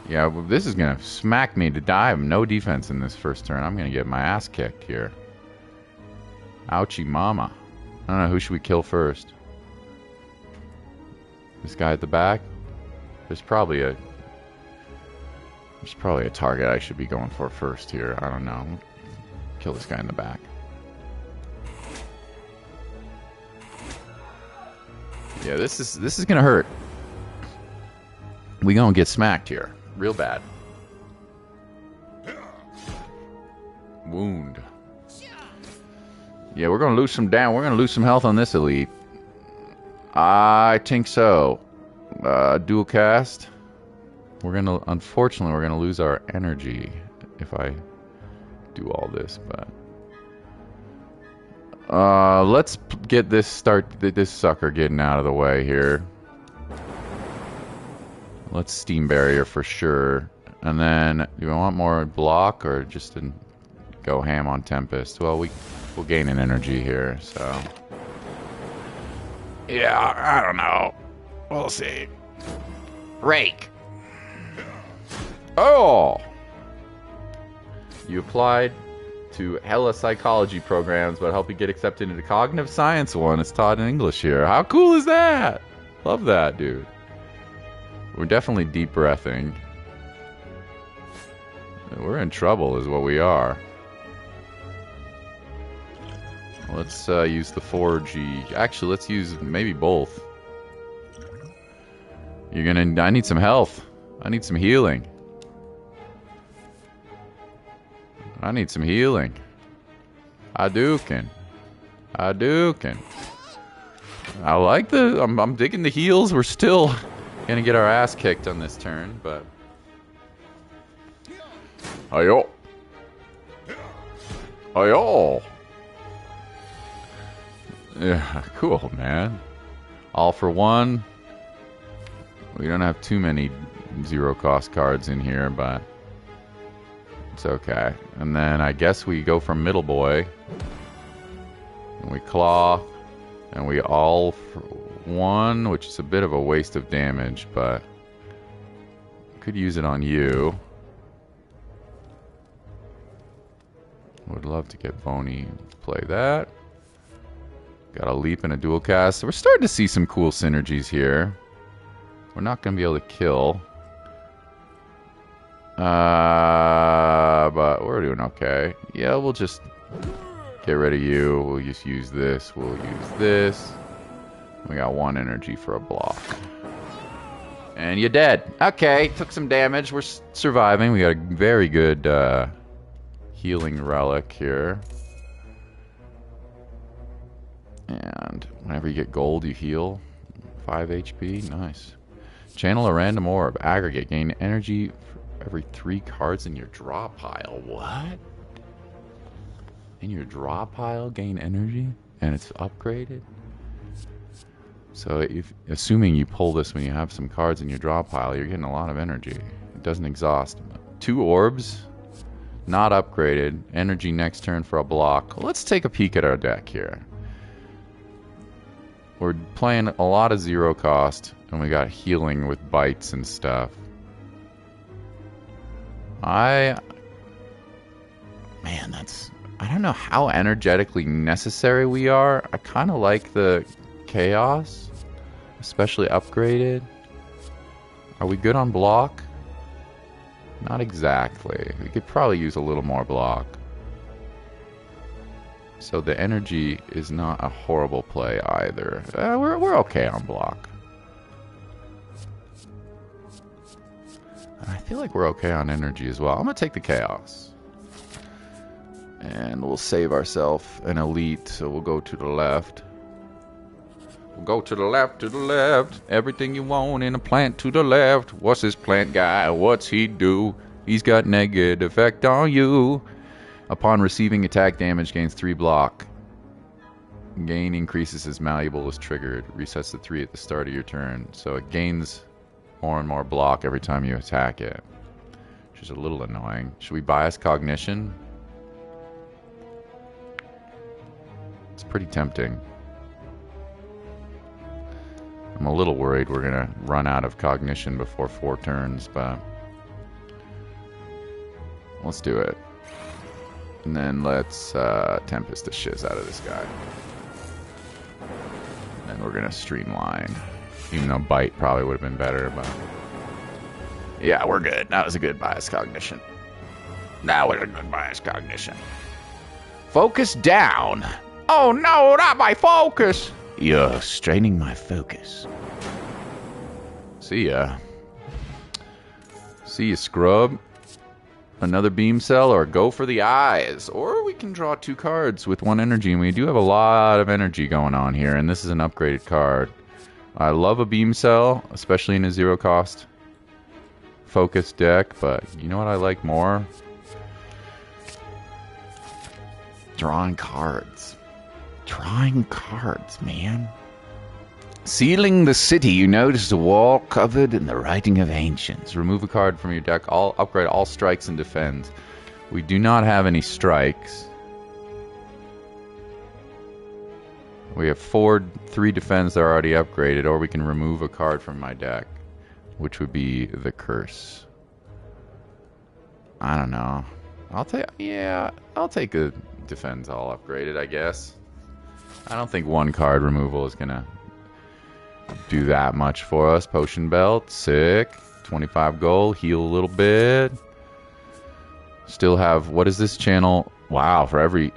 Yeah, well, this is gonna smack me to die. I have no defense in this first turn. I'm gonna get my ass kicked here. Ouchie mama. I don't know, who should we kill first? This guy at the back? There's probably a target I should be going for first here. I don't know. Kill this guy in the back. Yeah, this is gonna hurt. We gonna get smacked here. Real bad. Wound. Yeah, we're gonna lose some down. We're gonna lose some health on this elite. I think so. Dual cast. Unfortunately, we're gonna lose our energy if I do all this, but let's get this sucker getting out of the way here. Let's steam barrier for sure. And then, do we want more block or just to go ham on Tempest? Well, we'll gain an energy here, so. Yeah, I don't know. We'll see. Rake. Oh! You applied to hella psychology programs, but help you get accepted into cognitive science one. It's taught in English here. How cool is that? Love that, dude. We're definitely deep breathing. We're in trouble is what we are. Let's use the 4G. Actually, let's use maybe both. I need some health. I need some healing. I need some healing. I can. I like I'm digging the heals. We're still gonna get our ass kicked on this turn, but Ayo. Yeah, cool, man. All for one. We don't have too many zero cost cards in here, but it's okay. And then I guess we go from middle boy and we claw and we all for one, which is a bit of a waste of damage, but could use it on you. Would love to get Boney to play that. Got a leap and a dual cast. So we're starting to see some cool synergies here. We're not going to be able to kill. But we're doing okay. Yeah, we'll just get rid of you. We'll just use this. We'll use this. We got 1 energy for a block. And you're dead. Okay, took some damage. We're surviving. We got a very good healing relic here. And whenever you get gold, you heal 5 HP. Nice. Channel a random orb. Aggregate. Gain energy for every 3 cards in your draw pile. What? In your draw pile, gain energy? And it's upgraded? So assuming you pull this when you have some cards in your draw pile, you're getting a lot of energy. It doesn't exhaust. 2 orbs. Not upgraded. Energy next turn for a block. Let's take a peek at our deck here. We're playing a lot of zero cost. And we got healing with bites and stuff. Man, I don't know how energetically necessary we are. I kind of like the chaos, especially upgraded. Are we good on block? Not exactly. We could probably use a little more block. So the energy is not a horrible play either. We're okay on block. I feel like we're okay on energy as well. I'm going to take the chaos. And we'll save ourselves an elite, so we'll go to the left. We'll go to the left, to the left. Everything you want in a plant to the left. What's this plant guy? What's he do? He's got negative effect on you. Upon receiving attack damage, gains 3 block. Gain increases as malleable is triggered. Resets to 3 at the start of your turn. So it gains more and more block every time you attack it, which is a little annoying. Should we bias cognition? It's pretty tempting. I'm a little worried we're gonna run out of cognition before 4 turns, but let's do it. And then let's Tempest the shiz out of this guy. And we're gonna streamline. Even though bite probably would have been better, but yeah, we're good. That was a good bias cognition. That was a good bias cognition. Focus down. Oh no, not my focus! You're straining my focus. See ya. See ya, scrub. Another beam cell, or go for the eyes. Or we can draw 2 cards with 1 energy, and we do have a lot of energy going on here, and this is an upgraded card. I love a beam cell, especially in a 0 cost focus deck, but you know what I like more? Drawing cards. Drawing cards, man. Sealing the city, you notice a wall covered in the writing of ancients. Remove a card from your deck. Upgrade all strikes and defends. We do not have any strikes. We have 3 defense that are already upgraded, or we can remove a card from my deck, which would be the curse. I don't know. I'll take a defense all upgraded, I guess. I don't think 1 card removal is gonna do that much for us. Potion belt, sick. 25 gold, heal a little bit. Still have, what is this channel? Wow, for every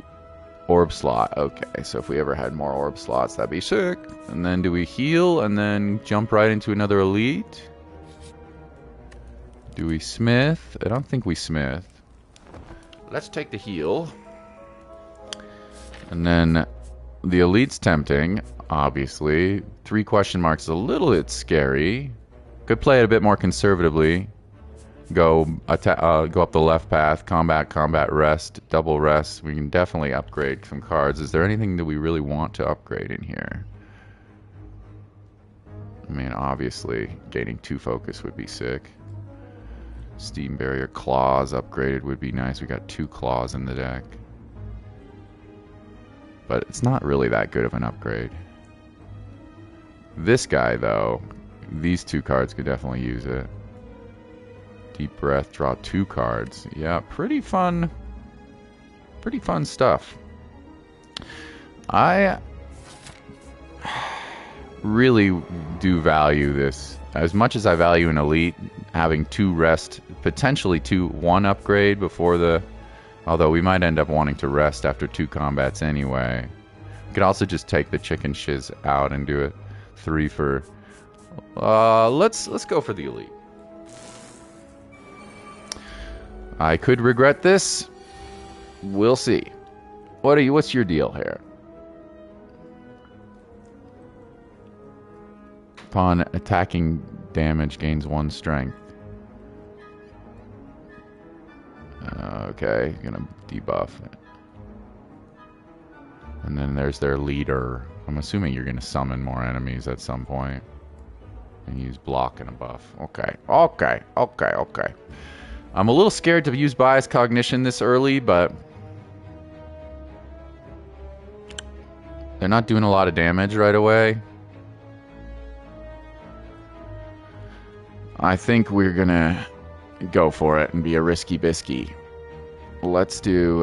orb slot. Okay, so if we ever had more orb slots, that'd be sick. And then do we heal and then jump right into another elite? Do we smith? I don't think we smith. Let's take the heal. And then the elite's tempting, obviously. 3 question marks is a little bit scary. Could play it a bit more conservatively. Go up the left path, combat, rest, double rest. We can definitely upgrade some cards. Is there anything that we really want to upgrade in here? I mean, obviously, gaining 2 focus would be sick. Steam barrier claws upgraded would be nice. We got 2 claws in the deck. But it's not really that good of an upgrade. This guy, though, these 2 cards could definitely use it. Deep breath, draw 2 cards. Yeah, pretty fun stuff. I really do value this. As much as I value an elite, having 2 rest, potentially 1 upgrade before the... Although we might end up wanting to rest after 2 combats anyway. We could also just take the chicken shiz out and do it 3 for... let's go for the elite. I could regret this. We'll see. What's your deal here? Upon attacking damage, gains 1 strength. Okay, gonna debuff it. And then there's their leader. I'm assuming you're gonna summon more enemies at some point. And use block and a buff. Okay. I'm a little scared to use bias cognition this early, but they're not doing a lot of damage right away. I think we're gonna go for it and be a risky bisky. Let's do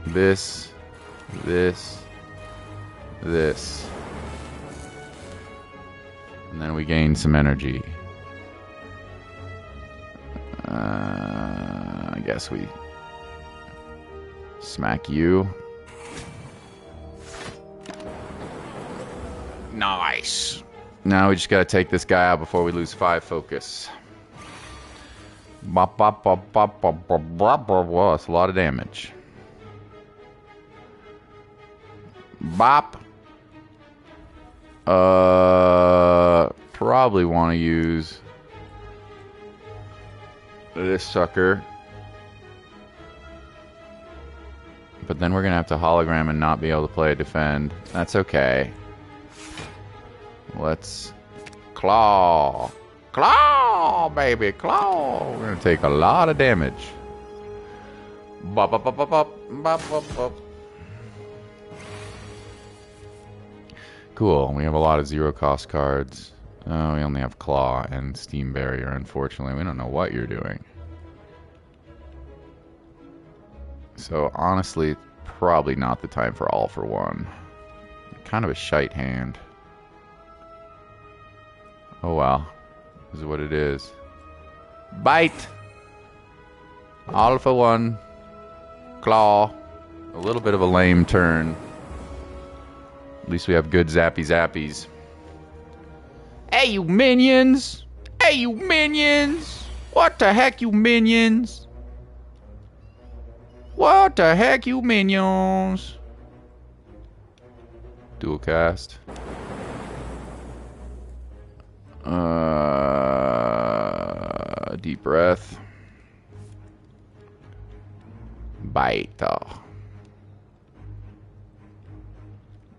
this, this, this. And then we gain some energy. I guess we smack you. Nice. Now we just gotta take this guy out before we lose 5 focus. Bop, bop, bop, bop, bop, bop, bop, bop. Whoa, that's a lot of damage. Bop. Probably want to use this sucker. But then we're gonna have to hologram and not be able to play a defend. That's okay. Let's claw. Claw, baby, claw. We're gonna take a lot of damage. Bop, bop, bop, bop, bop, bop, bop, bop. Cool, we have a lot of zero cost cards. Oh, we only have Claw and Steam Barrier, unfortunately. We don't know what you're doing. So, honestly, probably not the time for All for One. Kind of a shite hand. Oh well. This is what it is. Bite! All for one. Claw. A little bit of a lame turn. At least we have good zappy zappies. Hey, you minions! Hey, you minions! What the heck, you minions? What the heck, you minions? Dual cast. Deep breath. Bite. Oh.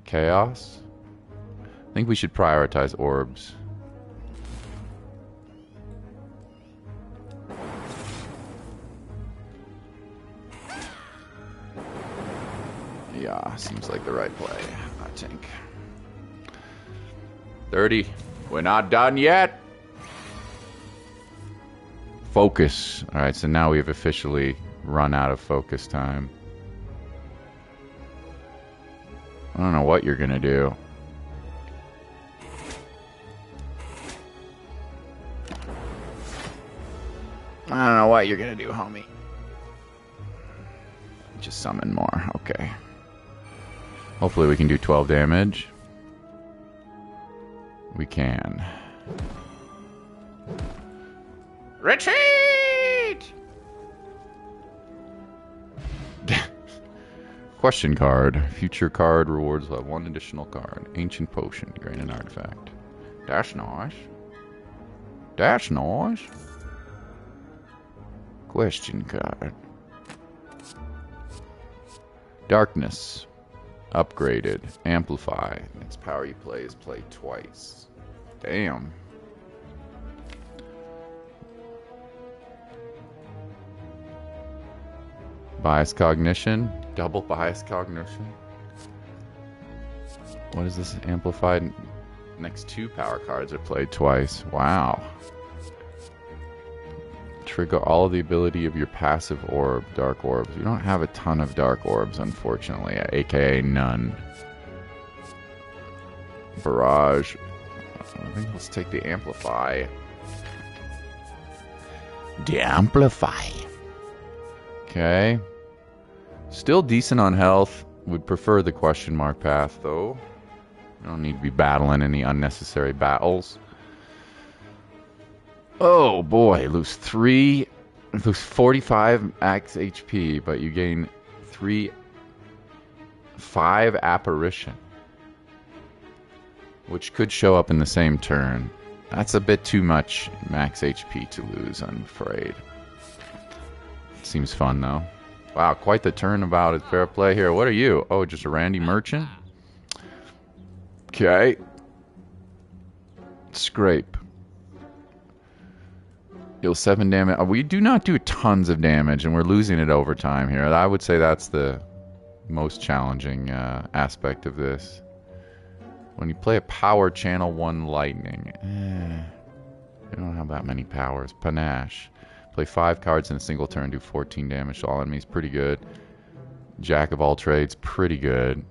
Chaos. I think we should prioritize orbs. Yeah, seems like the right play, I think. 30. We're not done yet. Focus. Alright, so now we've officially run out of focus time. I don't know what you're gonna do. I don't know what you're gonna do, homie. Just summon more. Okay. Hopefully we can do 12 damage. We can. Retreat! Question card. Future card rewards will have 1 additional card. Ancient potion. Gain an artifact. That's nice. That's nice. Question card. Darkness. Upgraded. Amplify. Its power you play is played twice. Damn. Bias cognition. Double bias cognition. What is this? Amplified. Next 2 power cards are played twice. Wow. Trigger all of the ability of your passive orb, dark orbs. You don't have a ton of dark orbs, unfortunately, aka none. Barrage. I think let's take the amplify. The amplify. Okay. Still decent on health. Would prefer the question mark path, though. I don't need to be battling any unnecessary battles. Oh boy, lose 45 max HP, but you gain 5 apparition, which could show up in the same turn. That's a bit too much max HP to lose, I'm afraid. Seems fun though. Wow, quite the turnabout at fair play here. What are you? Oh, just a Randy Merchant? Okay. Scrape. Deal 7 damage. We do not do tons of damage, and we're losing it over time here. I would say that's the most challenging aspect of this. When you play a power channel 1 lightning. We don't have that many powers. Panache. Play 5 cards in a single turn, do 14 damage to all enemies. Pretty good. Jack of all trades. Pretty good.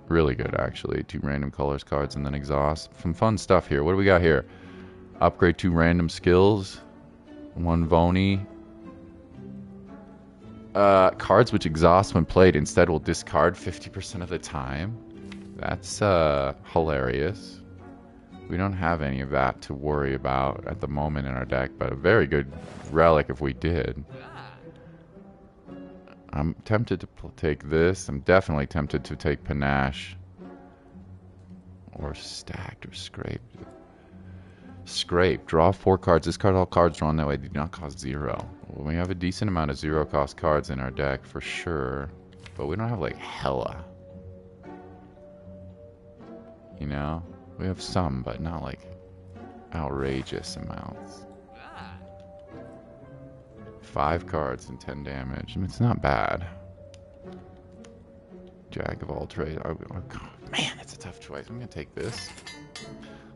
Really good, actually. 2 random colors cards and then exhaust. Some fun stuff here. What do we got here? Upgrade 2 random skills. 1 Voni. Cards which exhaust when played instead will discard 50% of the time. That's hilarious. We don't have any of that to worry about at the moment in our deck, but a very good relic if we did. I'm tempted to take this. I'm definitely tempted to take Panache. Or Stacked or Scraped. Scrape. Draw 4 cards. Discard all cards drawn that way. Do not cost 0. Well, we have a decent amount of 0 cost cards in our deck for sure. But we don't have like hella. You know? We have some, but not like outrageous amounts. 5 cards and 10 damage. I mean, it's not bad. Jack of all trades. Oh, man, that's a tough choice. I'm going to take this.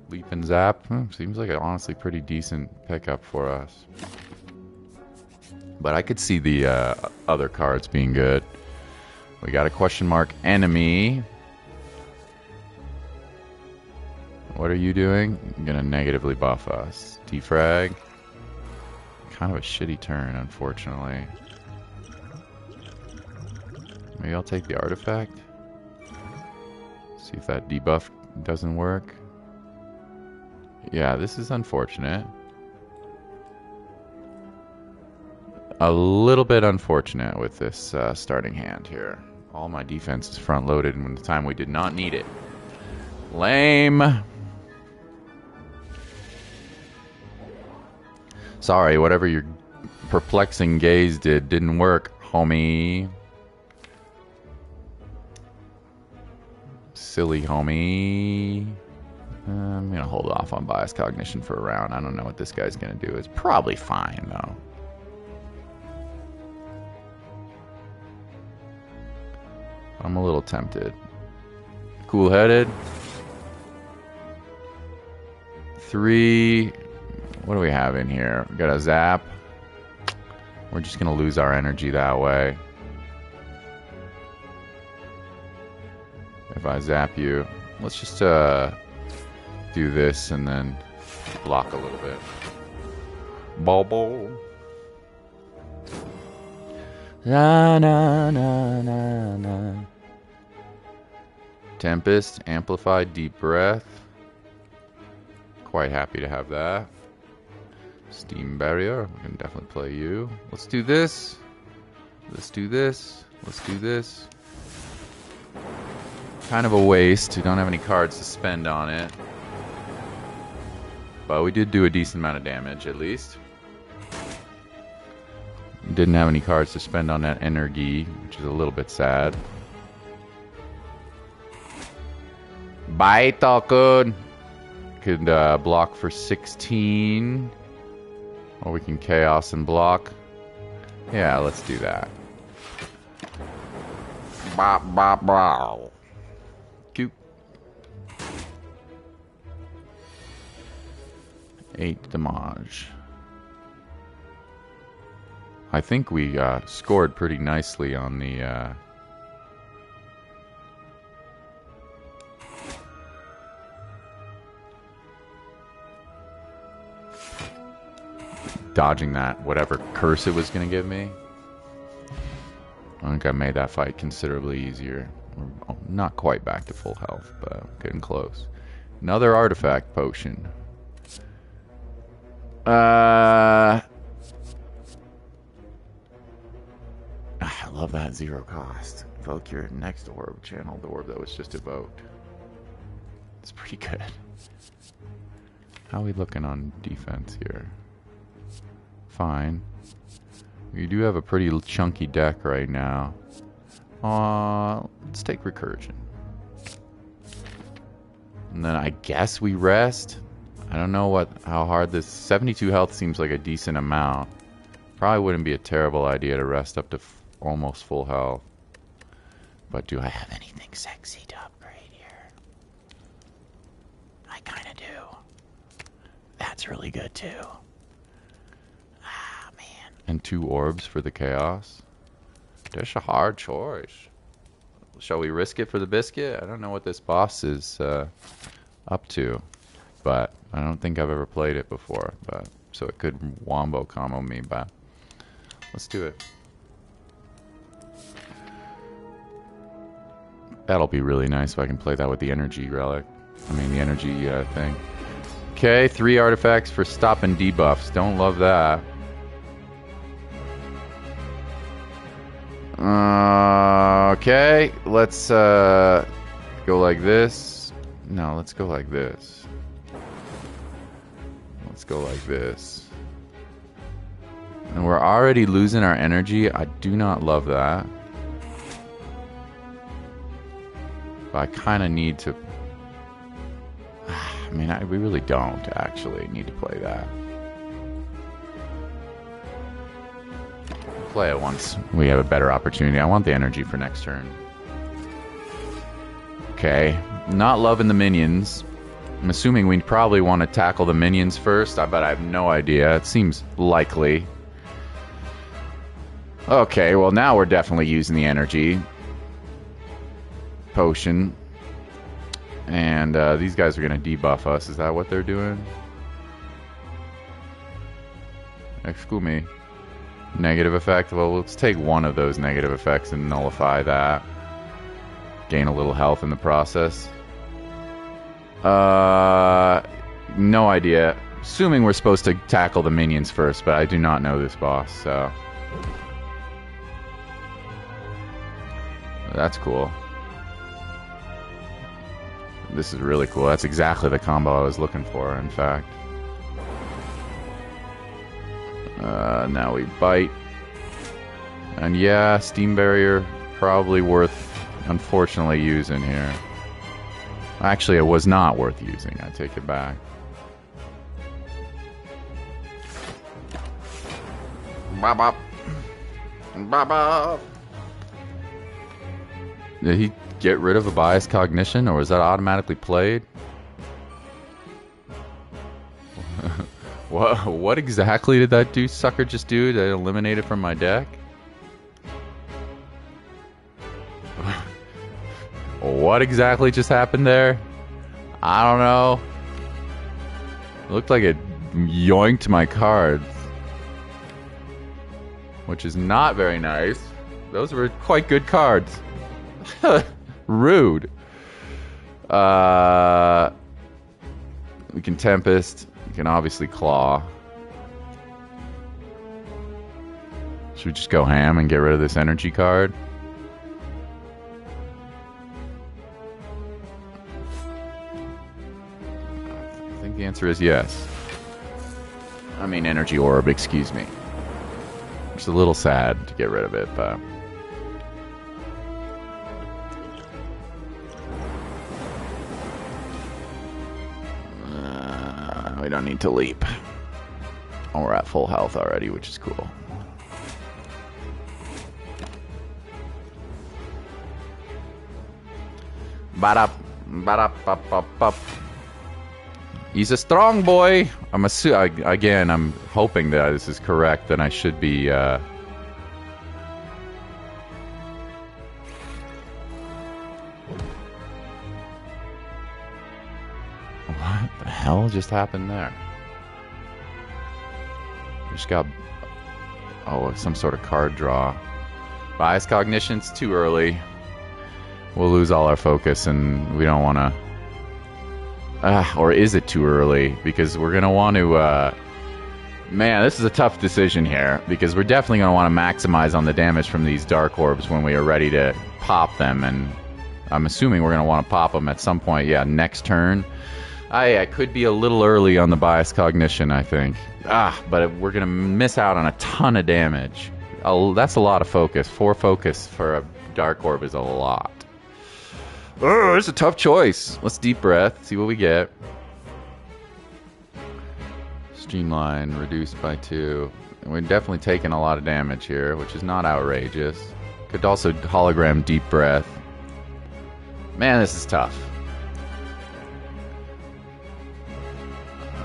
Leap and Zap. Seems like an honestly pretty decent pickup for us. But I could see the other cards being good. We got a question mark enemy. What are you doing? You're going to negatively buff us. Defrag. Kind of a shitty turn, unfortunately. Maybe I'll take the artifact. See if that debuff doesn't work. Yeah, this is unfortunate. A little bit unfortunate with this starting hand here. All my defense is front-loaded in the time we did not need it. Lame. Sorry, whatever your perplexing gaze didn't work, homie. Silly homie. I'm going to hold off on bias cognition for a round. I don't know what this guy's going to do. It's probably fine, though. I'm a little tempted. Cool-headed. 3... What do we have in here? We got a Zap. We're just going to lose our energy that way. If I zap you. Let's just do this and then block a little bit. Ball. Na na na na na. Tempest, Amplified, Deep Breath. Quite happy to have that. Steam Barrier, we can definitely play you. Let's do this. Let's do this. Let's do this. Kind of a waste. We don't have any cards to spend on it. But we did do a decent amount of damage, at least. Didn't have any cards to spend on that energy, which is a little bit sad. Bye, Talkun. Could block for 16. Or we can chaos and block. Yeah, let's do that. Bop, bop, bop. Cute. 8 damage. I think we scored pretty nicely on the... dodging that whatever curse it was going to give me. I think I made that fight considerably easier. We're not quite back to full health, but getting close. Another artifact potion. I love that 0 cost. Evoke your next orb. Channel the orb that was just evoked. It's pretty good. How are we looking on defense here? Fine. We do have a pretty chunky deck right now. Let's take Recursion. And then I guess we rest. I don't know how hard this... 72 health seems like a decent amount. Probably wouldn't be a terrible idea to rest up to almost full health. But do I have anything sexy to upgrade here? I kind of do. That That's really good too. Ah, man. And 2 orbs for the chaos. That's a hard choice. Shall we risk it for the biscuit? I don't know what this boss is up to, but I don't think I've ever played it before. But so it could wombo combo me, but let's do it. That'll be really nice if I can play that with the energy relic. I mean, the energy thing. Okay, 3 artifacts for stop and debuffs. Don't love that. Okay, let's go like this. No, let's go like this. Let's go like this. And we're already losing our energy. I do not love that. But I kind of need to... I mean, we really don't actually need to play that. Play it once we have a better opportunity. I want the energy for next turn. Okay, not loving the minions. I'm assuming we probably want to tackle the minions first, but I have no idea. It seems likely. Okay, well now we're definitely using the energy potion. And these guys are going to debuff us. Is that what they're doing? Excuse me. Negative effect. Well, let's take one of those negative effects and nullify that. Gain a little health in the process. No idea. Assuming we're supposed to tackle the minions first, but I do not know this boss, so... That's cool. This is really cool. That's exactly the combo I was looking for, in fact. Now we bite. And yeah, Steam Barrier, probably worth, unfortunately, using here. Actually, it was not worth using. I take it back. Bop bop. Bop bop. Did he get rid of a biased cognition, or was that automatically played? What exactly did that sucker just do to eliminate it from my deck? What exactly just happened there? I don't know. It looked like it yoinked my cards, which is not very nice. Those were quite good cards. Rude. We can Tempest. We can obviously Claw. Should we just go ham and get rid of this energy card? I think the answer is yes. I mean energy orb, excuse me. It's a little sad to get rid of it, but... we don't need to leap. Oh, we're at full health already, which is cool. Ba-da, ba-da-ba-ba-ba. He's a strong boy. Again, I'm hoping that this is correct, and I should be... What the hell just happened there? We just got... Oh, some sort of card draw. Bias Cognition's too early. We'll lose all our focus, and we don't want to... or is it too early? Because we're going to want to... Man, this is a tough decision here, because we're definitely going to want to maximize on the damage from these Dark Orbs when we are ready to pop them, and I'm assuming we're going to want to pop them at some point, yeah, next turn. I could be a little early on the Bias Cognition, I think. But we're going to miss out on a ton of damage. That's a lot of focus. 4 focus for a Dark Orb is a lot. Oh, it's a tough choice. Let's deep breath, see what we get. Streamline, reduced by 2. And we're definitely taking a lot of damage here, which is not outrageous. Could also hologram deep breath. Man, this is tough.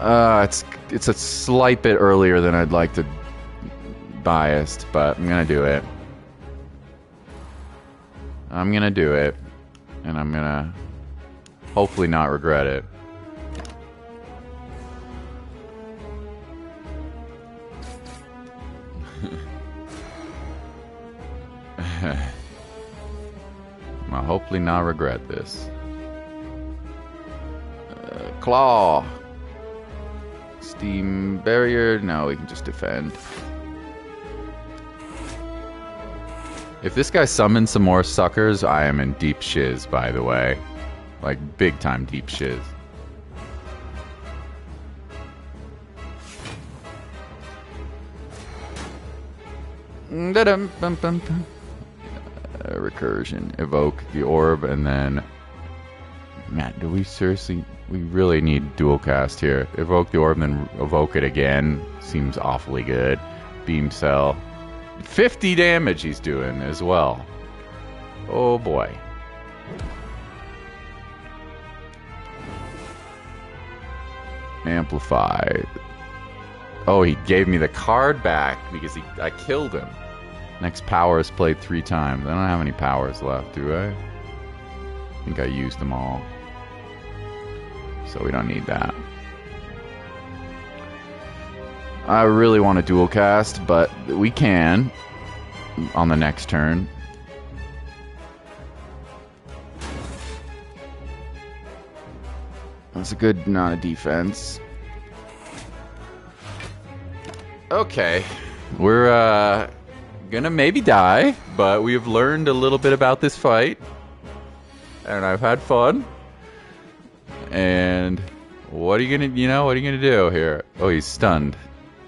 It's a slight bit earlier than I'd like to biased, but I'm gonna do it. I'm gonna do it, and I'm gonna hopefully not regret it. I'll hopefully not regret this. Claw. Steam barrier. No, we can just defend. If this guy summons some more suckers, I am in deep shiz, by the way. Like, big time deep shiz. Recursion. Evoke the orb, and then... Man, do we seriously... We really need dual cast here. Evoke the orb, then evoke it again. Seems awfully good. Beam cell. 50 damage he's doing as well. Oh boy. Amplify. Oh, he gave me the card back because I killed him. Next power is played 3 times. I don't have any powers left, do I? I think I used them all. So we don't need that. I really want to dual cast, but we can on the next turn. That's a good amount of defense. Okay. We're gonna maybe die, but we have learned a little bit about this fight. And I've had fun. And what are you gonna, what are you gonna do here? Oh, he's stunned.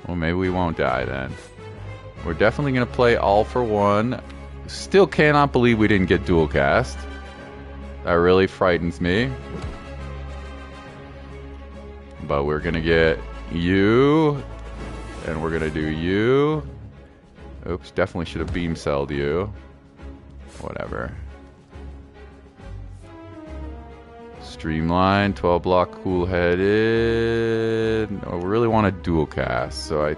Well, maybe we won't die then. We're definitely gonna play all for one. Still cannot believe we didn't get dual cast. That really frightens me. But we're gonna get you, and we're gonna do you. Oops, definitely should have beam celled you. Whatever. Streamline, 12 block, cool headed. Oh, we really want to dual cast, so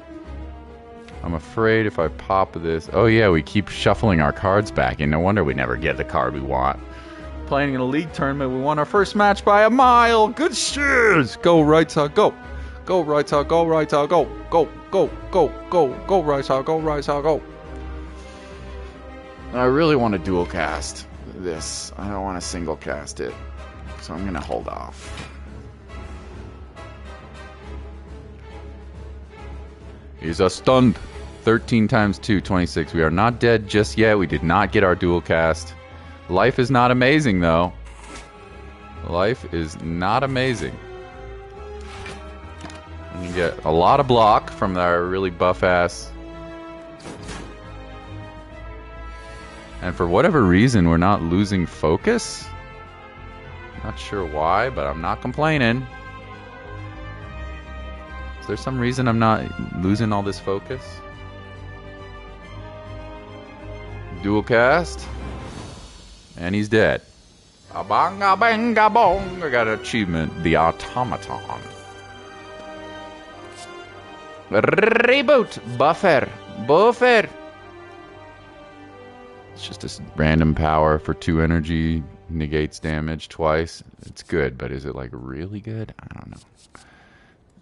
I'm afraid if I pop this. Oh yeah, we keep shuffling our cards back, and no wonder we never get the card we want. Playing in a league tournament, we won our first match by a mile. Good shit! Go right side, go. Go right side, go right side, go. Go, go, go, go, go right side, go right side, go. I really want to dual cast this. I don't want to single cast it. So I'm gonna hold off. He's a stunned. 13 times 2, 26. We are not dead just yet. We did not get our dual cast. Life is not amazing, though. Life is not amazing. You get a lot of block from our really buff-ass. And for whatever reason, we're not losing focus. Not sure why, but I'm not complaining. Is there some reason I'm not losing all this focus? Dual cast. And he's dead. A-banga banga bong. I got an achievement. The automaton. Reboot. Buffer. Buffer. It's just a random power for 2 energy. Negates damage twice. It's good, but is it like really good? I don't know.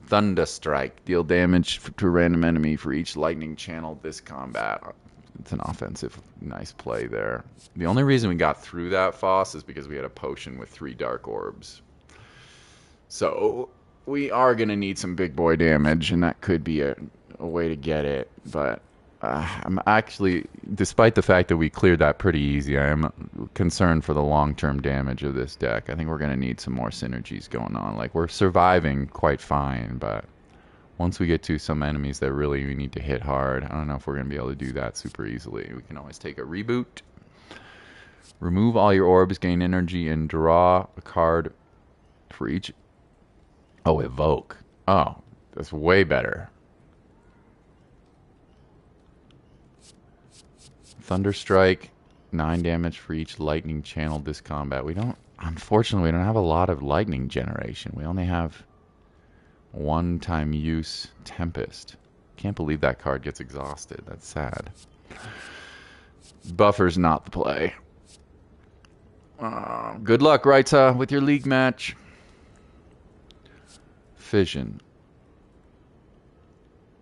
Thunder Strike. Deal damage to a random enemy for each lightning channel this combat. It's an offensive, nice play there. The only reason we got through that Foss is because we had a potion with 3 dark orbs. So we are going to need some big boy damage, and that could be a way to get it. But I'm actually, despite the fact that we cleared that pretty easy, I am concerned for the long-term damage of this deck. I think we're going to need some more synergies going on. Like, we're surviving quite fine, but once we get to some enemies that really we need to hit hard, I don't know if we're going to be able to do that super easily. We can always take a reboot. Remove all your orbs, gain energy, and draw a card for each. Oh, evoke. Oh, that's way better. Thunderstrike, 9 damage for each lightning channel this combat. We don't, unfortunately, we don't have a lot of lightning generation. We One-time use Tempest. Can't believe that card gets exhausted. That's sad. Buffer's not the play. Good luck, Raita, with your league match. Fission.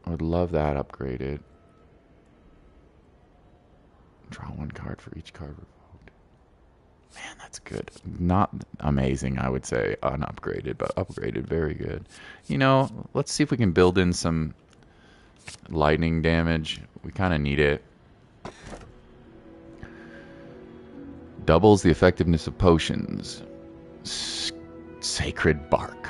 I would love that upgraded. Draw one card for each card revoked. Man, that's good. Not amazing, I would say, unupgraded, but upgraded, very good. You know, let's see if we can build in some lightning damage. We kind of need it. Doubles the effectiveness of potions. Sacred Bark.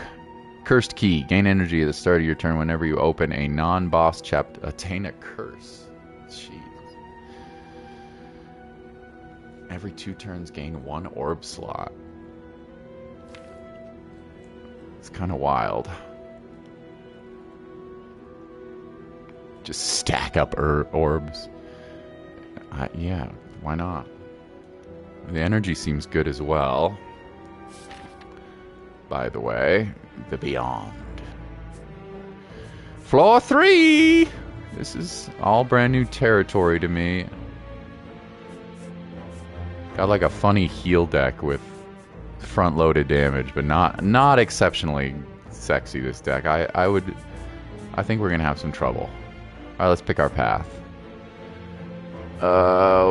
Cursed Key. Gain energy at the start of your turn whenever you open a non-boss chapter. Attain a curse. Jeez. Every 2 turns gain 1 orb slot. It's kind of wild. Just stack up orbs. Yeah, why not? The energy seems good as well. By the way, the Beyond. Floor 3! This is all brand new territory to me. Got like a funny heal deck with front-loaded damage, but not exceptionally sexy, this deck. I think we're gonna have some trouble. Alright, let's pick our path.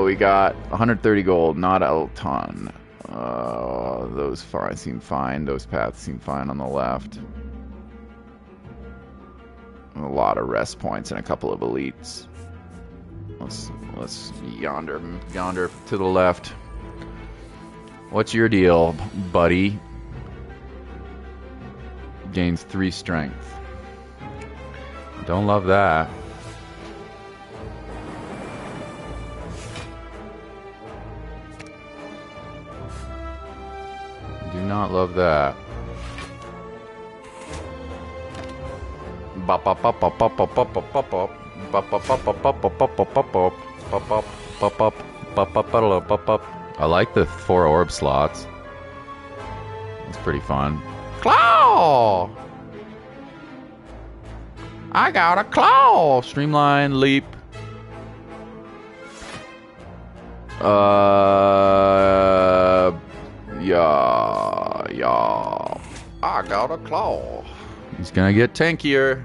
We got 130 gold, not a ton. Those seem fine. Those paths seem fine on the left. A lot of rest points and a couple of elites. Let's yonder to the left. What's your deal, buddy? Gains 3 strength. Don't love that. Do not love that. I like the 4 orb slots. It's pretty fun. Claw! I got a claw! Streamline, leap. Yeah. I got a claw. He's gonna get tankier.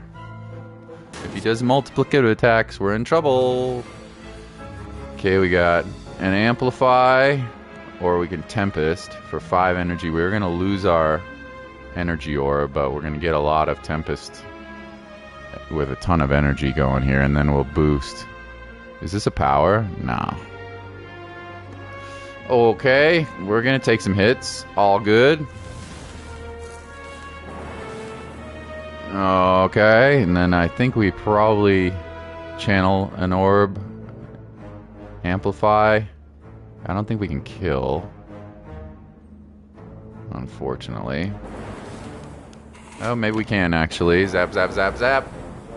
If he does multiplicative attacks, we're in trouble. Okay, we got an Amplify, or we can Tempest for 5 energy. We're gonna lose our energy orb, but we're gonna get a lot of Tempest with a ton of energy going here, and then we'll boost. Is this a power? No. Okay, we're gonna take some hits. All good. Okay, and then I think we probably channel an orb. Amplify. I don't think we can kill. Unfortunately. Oh, maybe we can actually. Zap, zap, zap, zap.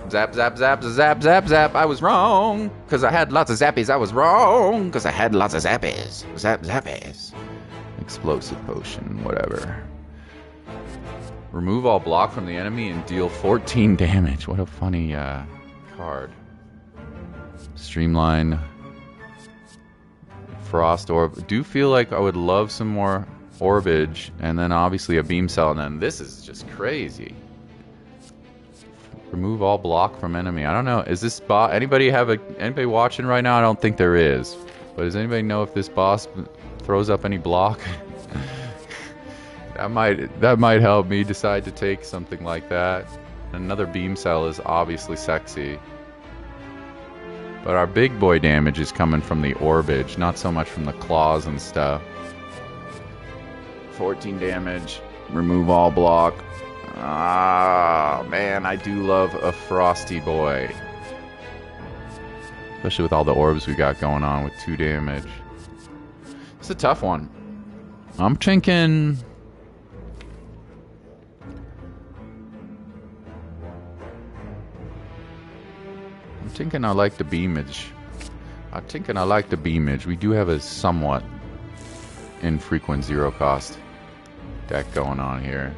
Zap, zap, zap, zap, zap, zap. I was wrong. Because I had lots of zappies. I was wrong. Because I had lots of zappies. Zap, zappies. Explosive potion, whatever. Remove all block from the enemy and deal 14 damage. What a funny card. Streamline. Frost Orb. Do feel like I would love some more Orbage. And then obviously a Beam Cell. And then this is just crazy. Remove all block from enemy. I don't know. Is this boss... Anybody watching right now? I don't think there is. But does anybody know if this boss throws up any block? That might help me decide to take something like that. Another Beam Cell is obviously sexy. But our big boy damage is coming from the Orbage, not so much from the claws and stuff. 14 damage. Remove all block. Ah, man, I do love a Frosty Boy. Especially with all the orbs we got going on with 2 damage. It's a tough one. I'm thinking... I like the Beamage. We do have a somewhat infrequent 0 cost deck going on here.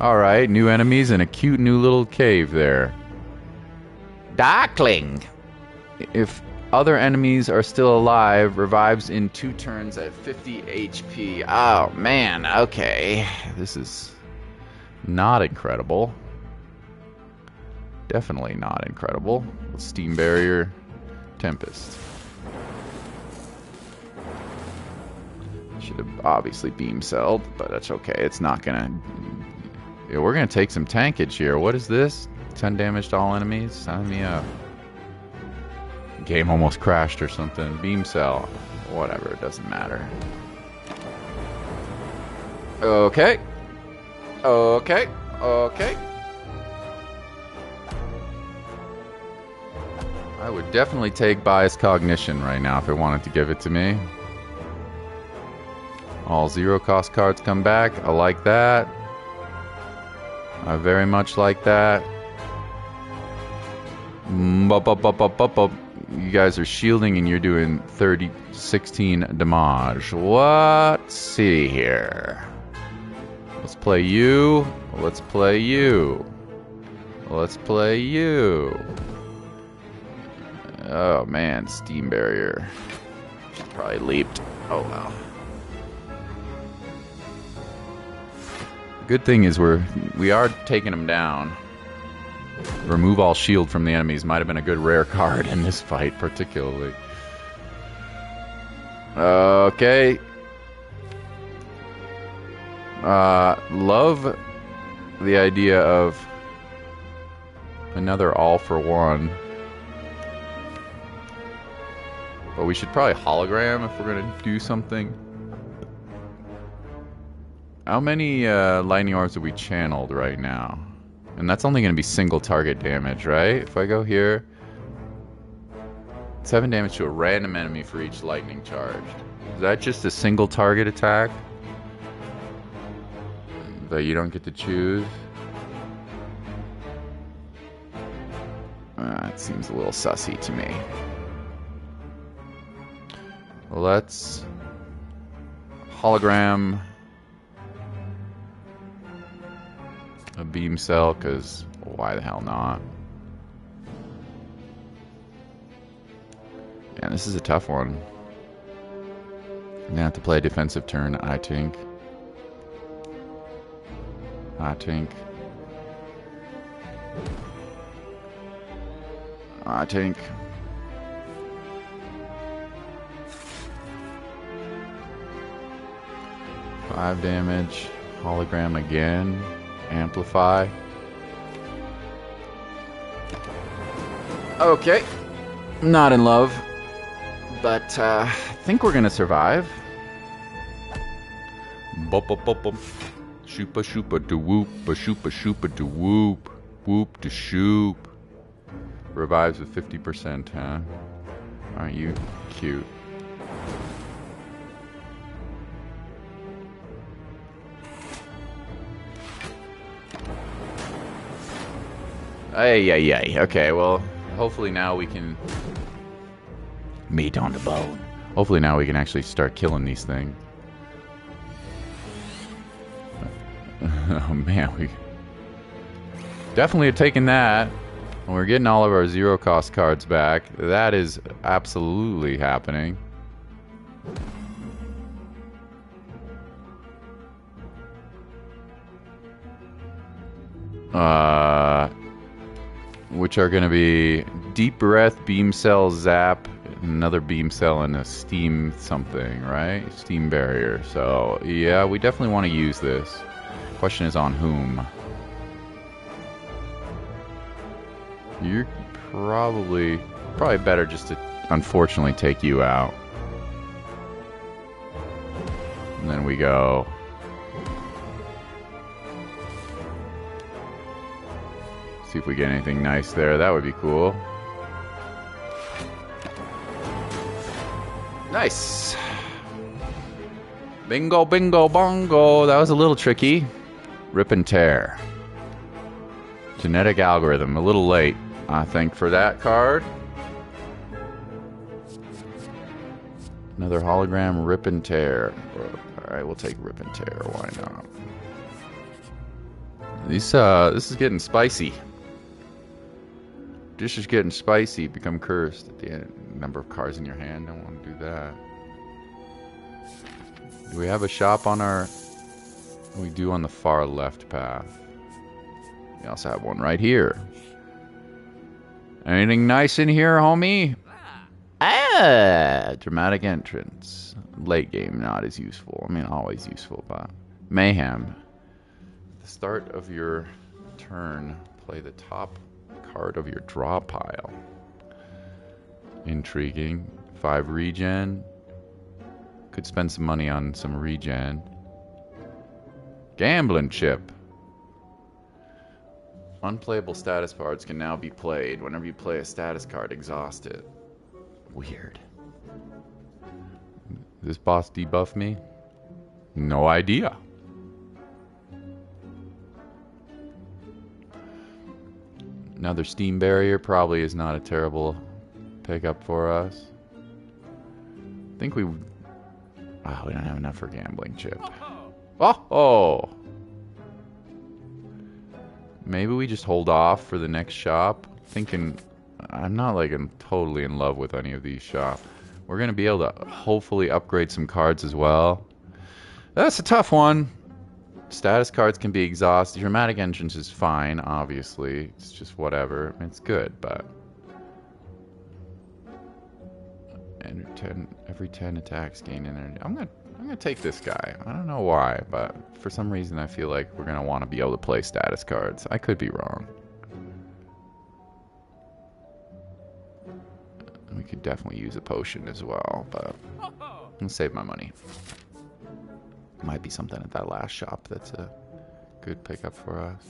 Alright, new enemies and a cute new little cave there. Darkling! If other enemies are still alive, revives in 2 turns at 50 HP. Oh, man, okay. This is not incredible. Definitely not incredible. Steam Barrier, Tempest. Should have obviously beam celled, but that's okay. It's not gonna... Yeah, we're gonna take some tankage here. What is this? 10 damage to all enemies? Sign me up. Game almost crashed or something. Beam cell. Whatever, it doesn't matter. Okay. Okay. Okay. I would definitely take Bias Cognition right now if it wanted to give it to me. All 0 cost cards come back. I like that. I very much like that. You guys are shielding and you're doing 16 damage. Let's see here. Let's play you. Let's play you. Let's play you. Oh man, Steam Barrier. Should probably leaped. Oh well. Good thing is we are taking them down. Remove all shield from the enemies might have been a good rare card in this fight, particularly. Okay. Love the idea of another all for one. But we should probably hologram if we're gonna do something. How many lightning orbs have we channeled right now? And that's only going to be single target damage, right? If I go here, 7 damage to a random enemy for each lightning charge. Is that just a single target attack that you don't get to choose? It seems a little sussy to me. Let's hologram a beam cell, because why the hell not? Yeah, this is a tough one. I'm gonna have to play a defensive turn, I think. I think. I think. Five damage. Hologram again. Amplify. Okay. Not in love. But I think we're gonna survive. Bop bop bop bop. Shoopa shoopa de whoop. Shoopa shoopa de whoop. Whoop de shoop. Revives with 50%, huh? Aren't you cute? Ay. Okay, well, hopefully now we can... Meat on the bone. Hopefully now we can actually start killing these things. Oh man, we... Definitely have taken that. And we're getting all of our 0 cost cards back. That is absolutely happening. Which are going to be Deep Breath, Beam Cell, Zap, another Beam Cell, and a Steam something, right? Steam Barrier. So, yeah, we definitely want to use this. Question is on whom. You're probably better just to, unfortunately, take you out. And then we go... See if we get anything nice there. That would be cool. Nice. Bingo, bingo, bongo. That was a little tricky. Rip and tear. Genetic algorithm. A little late, I think, for that card. Another hologram. Rip and tear. Alright, we'll take rip and tear. Why not? This is getting spicy. Dish is getting spicy. Become cursed at the end. Number of cards in your hand. Don't want to do that. Do we have a shop on our... We do on the far left path. We also have one right here. Anything nice in here, homie? Dramatic entrance. Late game, not as useful. I mean, always useful, but... Mayhem. At the start of your turn, play the top card of your draw pile. Intriguing. 5 regen. Could spend some money on some regen. Gambling chip. Unplayable status cards can now be played. Whenever you play a status card, exhaust it. Weird. This boss debuff me? No idea. Another steam barrier probably is not a terrible pickup for us. I think we... Wow, we don't have enough for gambling chip. Oh! Maybe we just hold off for the next shop. Thinking... I'm not like totally in love with any of these shops. We're going to be able to hopefully upgrade some cards as well. That's a tough one. Status cards can be exhausted. Dramatic entrance is fine, obviously. It's just whatever. I mean, it's good, but... And every 10 attacks gain energy. I'm gonna take this guy. I don't know why, but for some reason I feel like we're gonna want to be able to play status cards. I could be wrong. We could definitely use a potion as well, but I'll save my money. Might be something at that last shop that's a good pickup for us.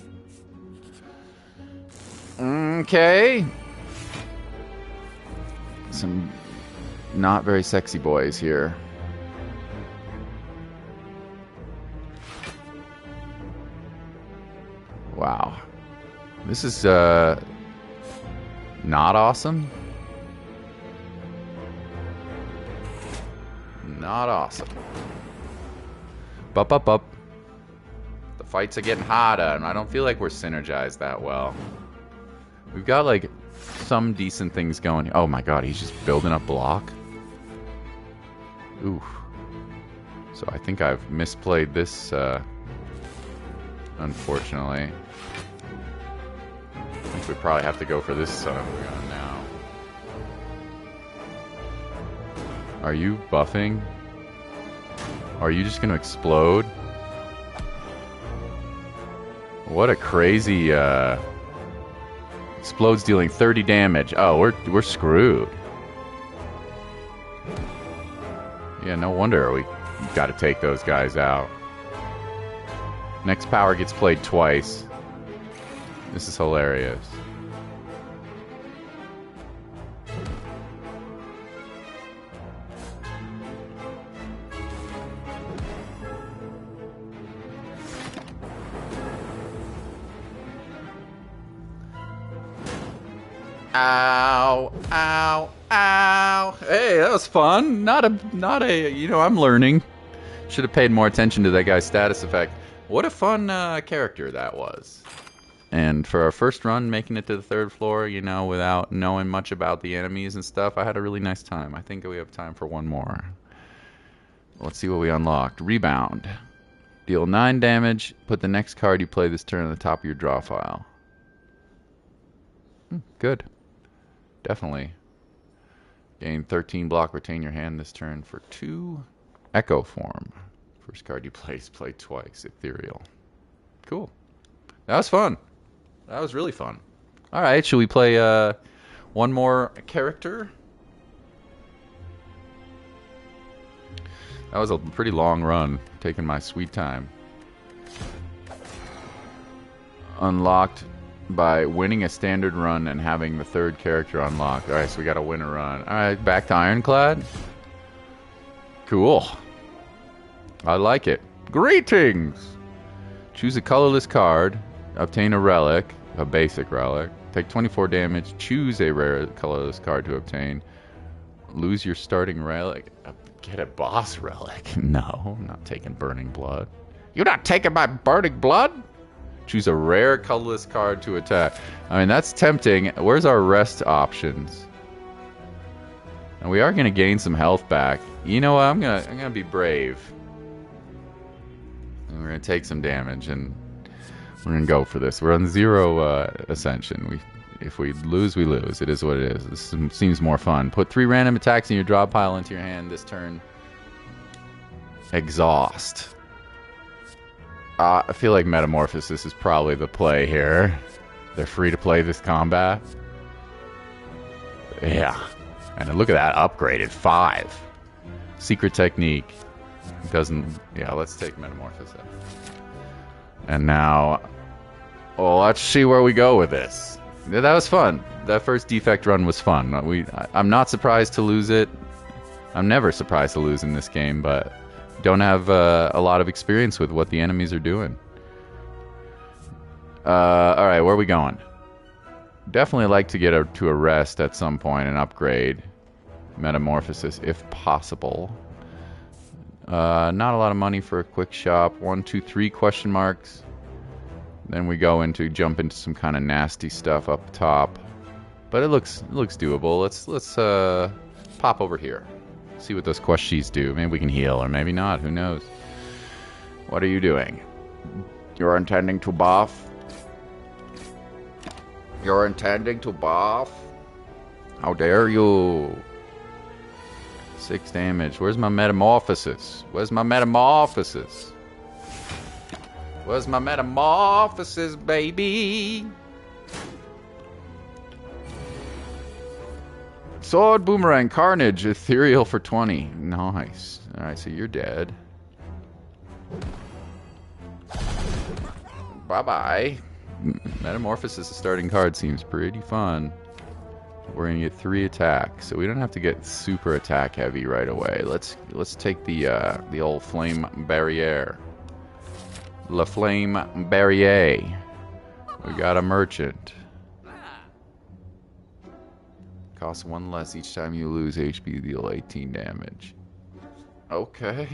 Okay. Some not very sexy boys here. Wow. This is not awesome. Not awesome. Bup. The fights are getting hotter, and I don't feel like we're synergized that well. We've got, like, some decent things going. Oh my god, he's just building up block. Ooh. So I think I've misplayed this, unfortunately. I think we probably have to go for this son of a gun now. Are you buffing? Are you just gonna explode? What a crazy, explodes dealing 30 damage. Oh, we're screwed. Yeah, no wonder we gotta take those guys out. Next power gets played twice. This is hilarious. Ow, ow, ow. Hey, that was fun. Not a, you know, I'm learning. Should have paid more attention to that guy's status effect. What a fun character that was. And for our first run, making it to the 3rd floor, you know, without knowing much about the enemies and stuff, I had a really nice time. I think we have time for one more. Let's see what we unlocked. Rebound. Deal 9 damage. Put the next card you play this turn on the top of your draw file. Good. Definitely. Gain 13 block. Retain your hand this turn for 2. Echo form. First card you play twice. Ethereal. Cool. That was fun. That was really fun. Alright, should we play one more character? That was a pretty long run. Taking my sweet time. Unlocked by winning a standard run and having the 3rd character unlocked. Alright, so we gotta win a run. Alright, back to Ironclad. Cool. I like it. Greetings! Choose a colorless card. Obtain a relic. A basic relic. Take 24 damage. Choose a rare colorless card to obtain. Lose your starting relic. Get a boss relic. No, I'm not taking Burning Blood. You're not taking my Burning Blood? Choose a rare colorless card to attack. I mean, that's tempting. Where's our rest options? And we are going to gain some health back. You know what? I'm gonna be brave. And we're going to take some damage, and we're going to go for this. We're on 0 ascension. If we lose, we lose. It is what it is. This seems more fun. Put 3 random attacks in your draw pile into your hand this turn. Exhaust. I feel like Metamorphosis is probably the play here. They're free to play this combat. Yeah. And look at that, upgraded 5. Secret technique. Doesn't... Yeah, let's take Metamorphosis. And now... Well, let's see where we go with this. That was fun. That first defect run was fun. I'm not surprised to lose it. I'm never surprised to lose in this game, but... Don't have a lot of experience with what the enemies are doing. Alright, where are we going? Definitely like to get to a rest at some point and upgrade Metamorphosis if possible. Not a lot of money for a quick shop. 1, 2, 3 question marks. Then we jump into some kind of nasty stuff up top. But it looks doable. Let's pop over here. See what those questies do. Maybe we can heal, or maybe not. Who knows? What are you doing? You're intending to buff? You're intending to buff? How dare you? 6 damage. Where's my Metamorphosis? Where's my Metamorphosis? Where's my Metamorphosis, baby? Sword, Boomerang, Carnage, Ethereal for 20. Nice. Alright, so you're dead. Bye-bye. Metamorphosis, the starting card, seems pretty fun. We're gonna get 3 attacks, so we don't have to get super attack heavy right away. Let's take the old Flame Barriere. La Flame Barriere. We got a merchant. Costs 1 less each time you lose HP, deal 18 damage. Okay.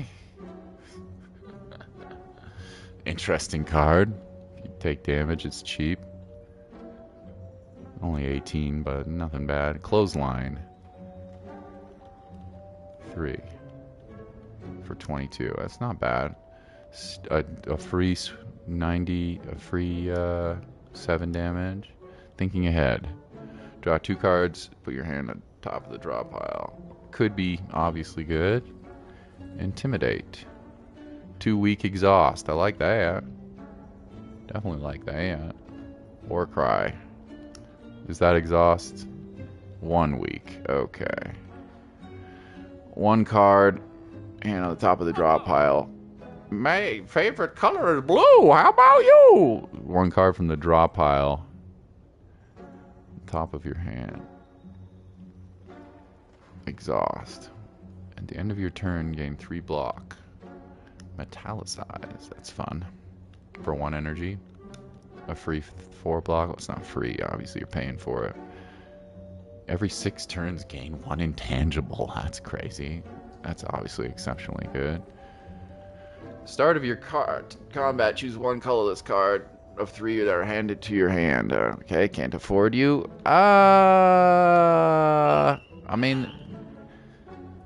Interesting card. If you take damage, it's cheap. Only 18, but nothing bad. Clothesline. 3. For 22. That's not bad. A free 90, a free 7 damage. Thinking ahead. Draw 2 cards, put your hand on top of the draw pile. Could be obviously good. Intimidate. 2 weak exhaust. I like that. Definitely like that. War cry. Is that exhaust? 1 week. Okay. 1 card. Hand on the top of the draw pile. My favorite color is blue. How about you? 1 card from the draw pile. Top of your hand. Exhaust. At the end of your turn, gain 3 block. Metallicize. That's fun. For 1 energy. A free 4 block. Well, it's not free. Obviously, you're paying for it. Every 6 turns, gain 1 intangible. That's crazy. That's obviously exceptionally good. Start of your combat. Choose 1 colorless card of 3 that are handed to your hand. Okay, can't afford you. I mean,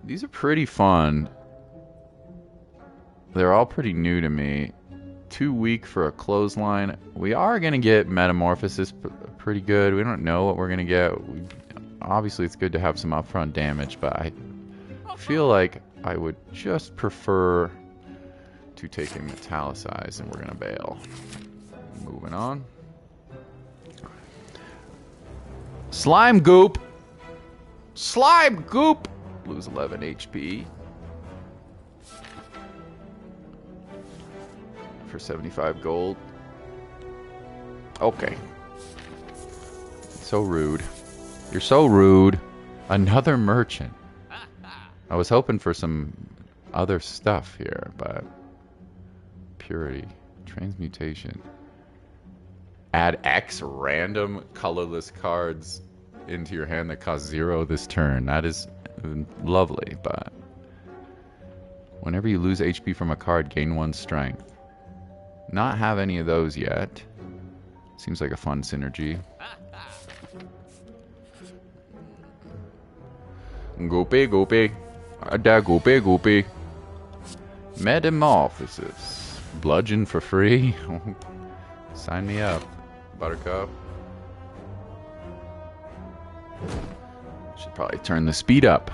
these are pretty fun. They're all pretty new to me. 2 weak for a clothesline. We are going to get Metamorphosis pretty good. We don't know what we're going to get. Obviously, it's good to have some upfront damage, but I feel like I would just prefer to take a Metallicize, and we're going to bail. Moving on. Slime Goop. Slime Goop. Lose 11 HP. For 75 gold. Okay. So rude. You're so rude. Another merchant. I was hoping for some other stuff here, but... Purity. Transmutation. Add X random colorless cards into your hand that cost 0 this turn. That is lovely, but... Whenever you lose HP from a card, gain 1 strength. Not have any of those yet. Seems like a fun synergy. Goopy, goopy. Da goopy, goopy. Metamorphosis. Bludgeon for free? Sign me up, Buttercup. Should probably turn the speed up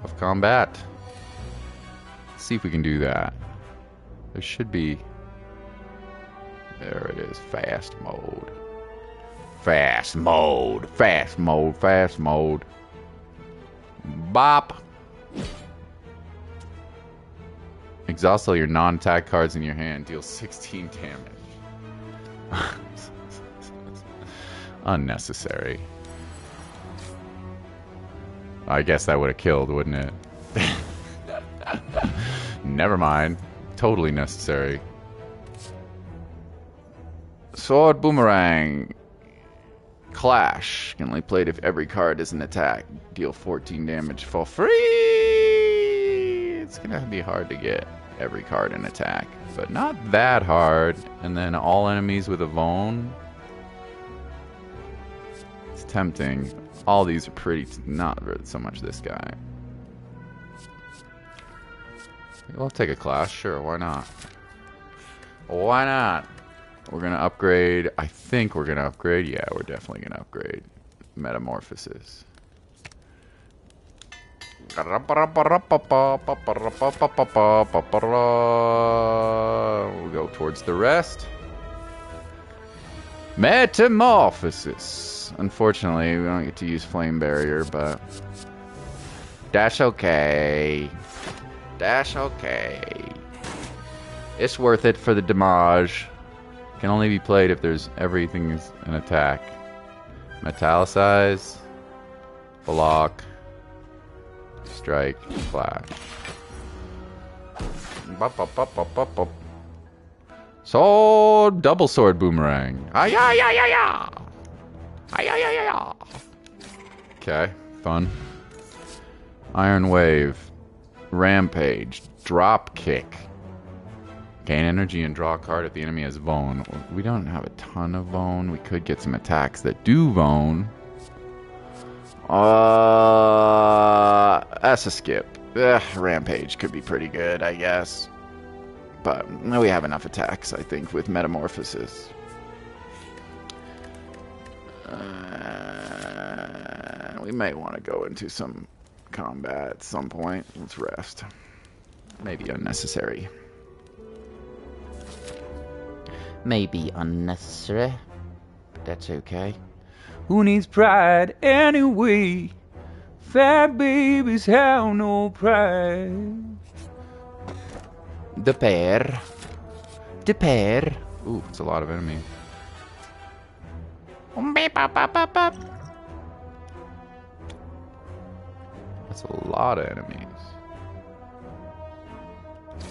of combat. Let's see if we can do that. There should be... There it is. Fast mode. Fast mode. Fast mode. Fast mode. Bop. Exhaust all your non-attack cards in your hand. Deal 16 damage. Unnecessary. I guess that would have killed, wouldn't it? Never mind. Totally necessary. Sword Boomerang. Clash. Can only play it if every card is an attack. Deal 14 damage for free. It's gonna be hard to get every card an attack, but not that hard. And then all enemies with a Vone. It's tempting. All these are pretty, not so much this guy. We'll take a Clash, sure, why not? Why not? We're gonna upgrade, I think we're gonna upgrade, yeah, we're definitely gonna upgrade Metamorphosis. We'll go towards the rest. Metamorphosis. Unfortunately, we don't get to use Flame Barrier, but that's okay. That's okay. It's worth it for the damage. Can only be played if there's everything is an attack. Metallicize, block, strike, flash. Sword, double sword boomerang. Okay, fun. Iron Wave, Rampage, Drop Kick. Gain energy and draw a card if the enemy has Vone. We don't have a ton of Vone. We could get some attacks that do Vone. That's a skip. Rampage could be pretty good, I guess. But we have enough attacks, I think, with Metamorphosis. We may want to go into some combat at some point. Let's rest. Maybe unnecessary. Maybe unnecessary, but that's okay. Who needs pride anyway? Fat babies have no pride. The pair. The pair. Ooh, it's a lot of enemies. That's a lot of enemies.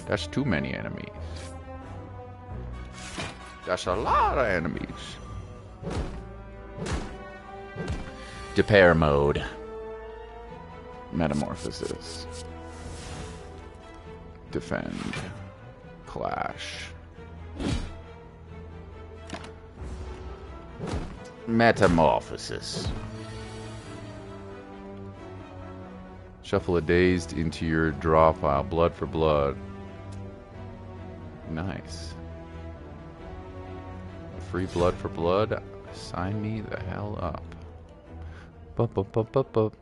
That's too many enemies. That's a lot of enemies. Repair mode. Metamorphosis. Defend. Clash. Metamorphosis. Shuffle a dazed into your draw pile. Blood for blood. Nice. Free blood for blood. Sign me the hell up. Bup, bup, bup, bup, bup.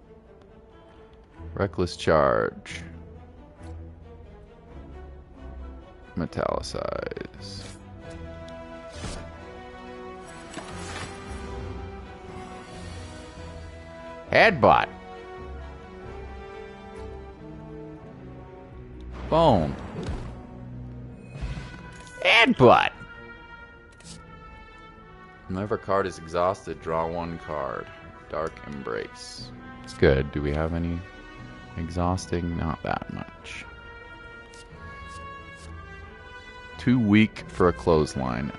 Reckless charge. Metallicize. Headbutt. Bone. Headbutt. Whenever a card is exhausted, draw one card. Dark Embrace. It's good. Do we have any exhausting? Not that much. Too weak for a clothesline.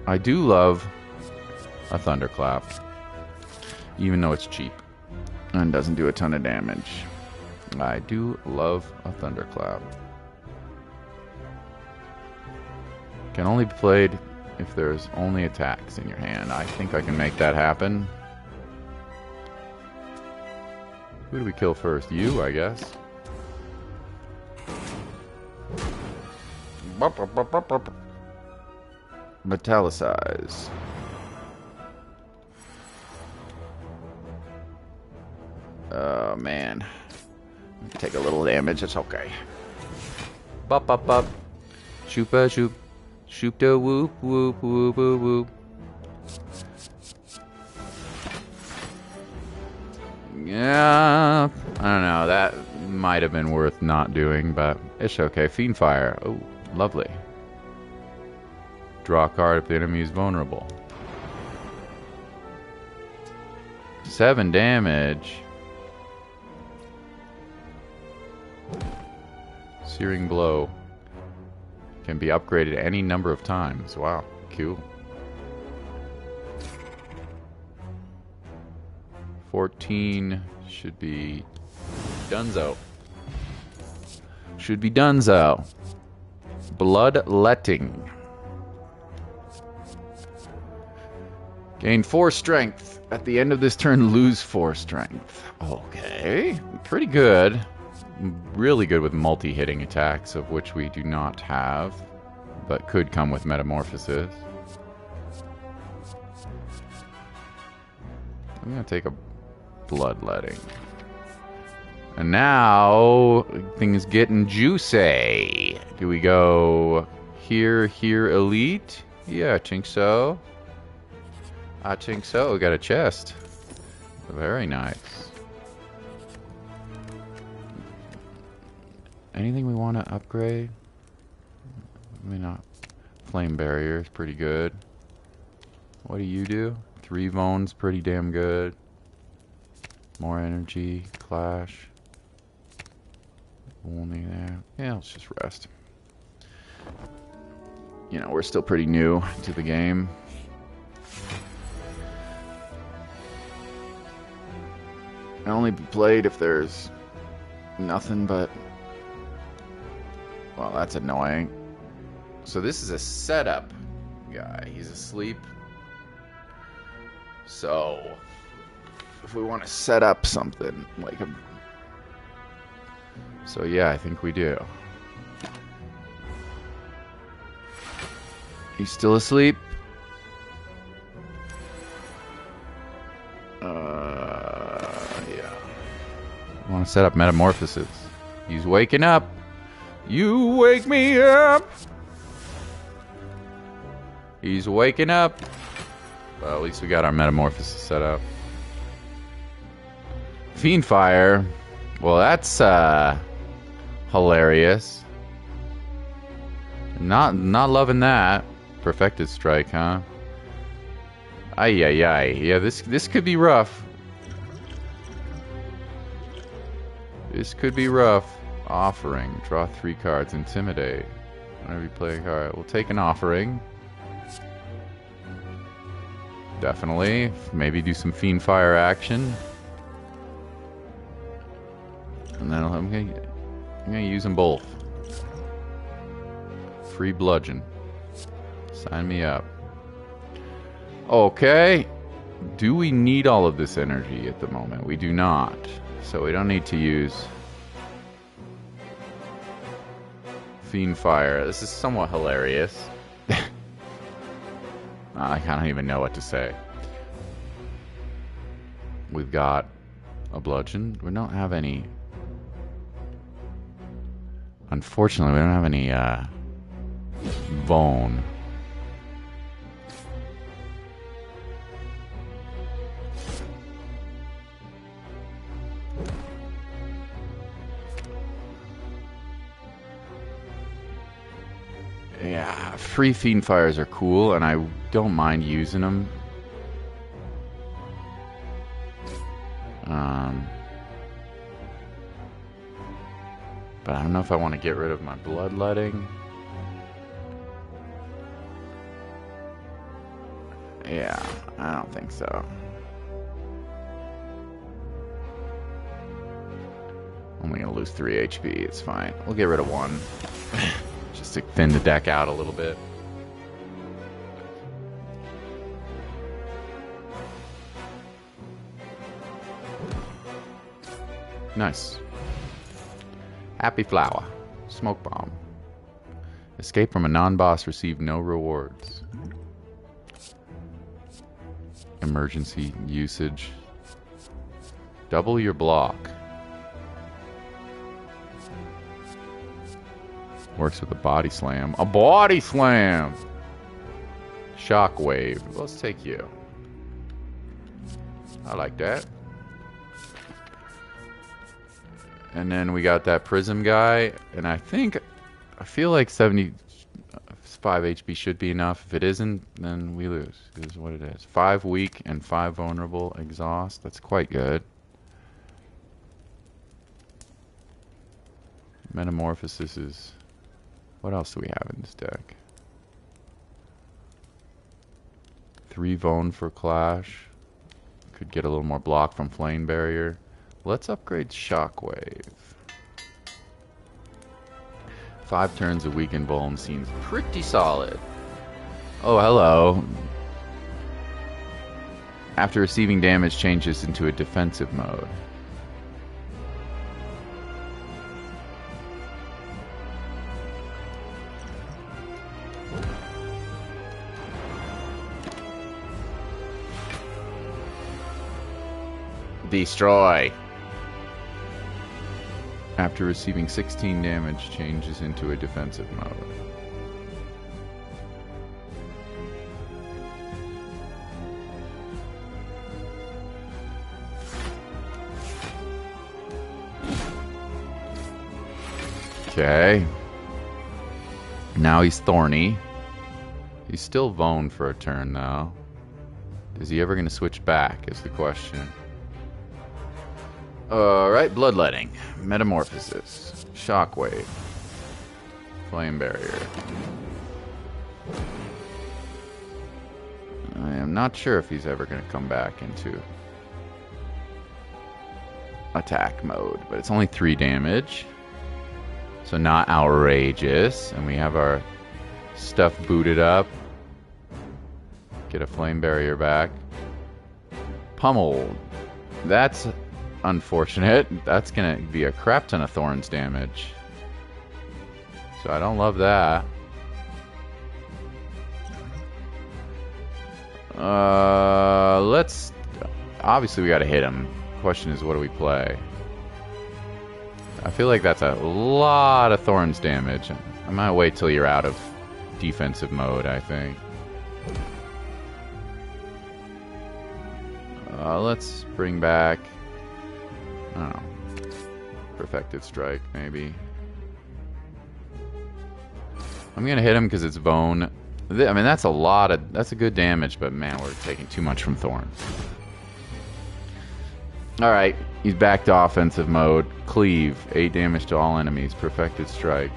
I do love a Thunderclap. Even though it's cheap and doesn't do a ton of damage. I do love a Thunderclap. Can only be played if there's only attacks in your hand. I think I can make that happen. Who do we kill first? You, I guess. Metallicize. Oh man. Take a little damage, it's okay. Bop bop bop. Shoopa shoop. Shoop da whoop whoop whoop whoop whoop. Yeah, I don't know. That might have been worth not doing, but it's okay. Fiend Fire. Oh, lovely. Draw a card if the enemy is vulnerable. 7 damage. Searing Blow. Can be upgraded any number of times. Wow, cool. 14 should be donezo. Should be donezo. Bloodletting. Gain 4 strength. At the end of this turn, lose 4 strength. Okay, pretty good. Really good with multi-hitting attacks, of which we do not have, but could come with Metamorphosis. I'm gonna take a Bloodletting. And now things getting juicy. Do we go here, elite? Yeah, I think so. I think so. We got a chest. Very nice. Anything we want to upgrade? I mean, not. Flame Barrier is pretty good. What do you do? 3 Vones, pretty damn good. More energy, Clash. Only there. Yeah, let's just rest. You know, we're still pretty new to the game. I only be played if there's nothing but... Well, that's annoying. So this is a setup guy. He's asleep. So, if we want to set up something, like a... So yeah, I think we do. He's still asleep. Yeah. I want to set up Metamorphosis. He's waking up. You wake me up. He's waking up. Well, at least we got our Metamorphosis set up. Fiend Fire. Well, that's hilarious. Not loving that. Perfected Strike, huh? Ay ay ay. Yeah, this could be rough. This could be rough. Offering. Draw 3 cards. Intimidate. Whenever you play a card, we'll take an offering. Definitely. Maybe do some Fiend Fire action. And then I'm gonna use them both. Free Bludgeon. Sign me up. Okay. Do we need all of this energy at the moment? We do not. So we don't need to use Fiend Fire. This is somewhat hilarious. I don't even know what to say. We've got a Bludgeon. We don't have any... Unfortunately, we don't have any Bone. Yeah, free Fiend Fires are cool, and I don't mind using them. But I don't know if I want to get rid of my Bloodletting. Yeah, I don't think so. Only gonna lose 3 HP, it's fine. We'll get rid of 1. Just to thin the deck out a little bit. Nice. Happy Flower. Smoke Bomb. Escape from a non-boss. Receive no rewards. Emergency usage. Double your block. Works with a body slam. A body slam! Shockwave. Let's take you. I like that. And then we got that prism guy. And I feel like 75 HP should be enough. If it isn't, then we lose. This is what it is. 5 weak and 5 vulnerable exhaust. That's quite good. Metamorphosis is... What else do we have in this deck? 3 Vone for Clash. Could get a little more block from Flame Barrier. Let's upgrade Shockwave. 5 turns of weakened Vuln seems pretty solid. Oh, hello. After receiving damage, changes into a defensive mode. Destroy. After receiving 16 damage, changes into a defensive mode. Okay. Now he's thorny. He's still Vone for a turn though. Is he ever going to switch back is the question. Alright, Bloodletting. Metamorphosis. Shockwave. Flame Barrier. I am not sure if he's ever going to come back into attack mode, but it's only 3 damage. So not outrageous. And we have our stuff booted up. Get a Flame Barrier back. Pummeled. That's unfortunate. That's gonna be a crap ton of Thorns damage. So I don't love that. Let's... Obviously we gotta hit him. Question is, what do we play? I feel like that's a lot of Thorns damage. I might wait till you're out of defensive mode, I think. Let's bring back... I don't know. Perfected Strike, maybe. I'm gonna hit him because it's Vone. I mean, that's a lot of... That's a good damage, but man, we're taking too much from Thorn. Alright, he's back to offensive mode. Cleave, 8 damage to all enemies. Perfected Strike.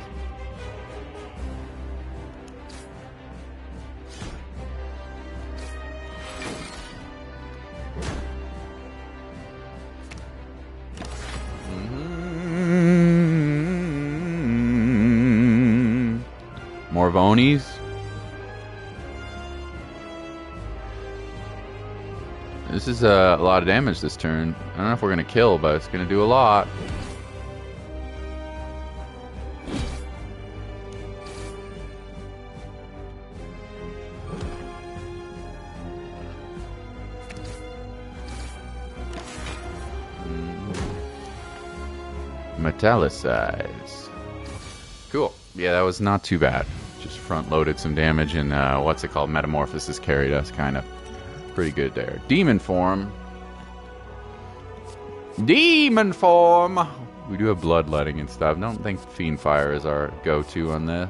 More Vonies. This is a lot of damage this turn. I don't know if we're going to kill, but it's going to do a lot. Metallicize. Cool. Yeah, that was not too bad. Just front-loaded some damage, and what's it called? Metamorphosis carried us, kind of. Pretty good there. Demon Form. Demon Form! We do have Bloodletting and stuff. Don't think Fiend Fire is our go-to on this.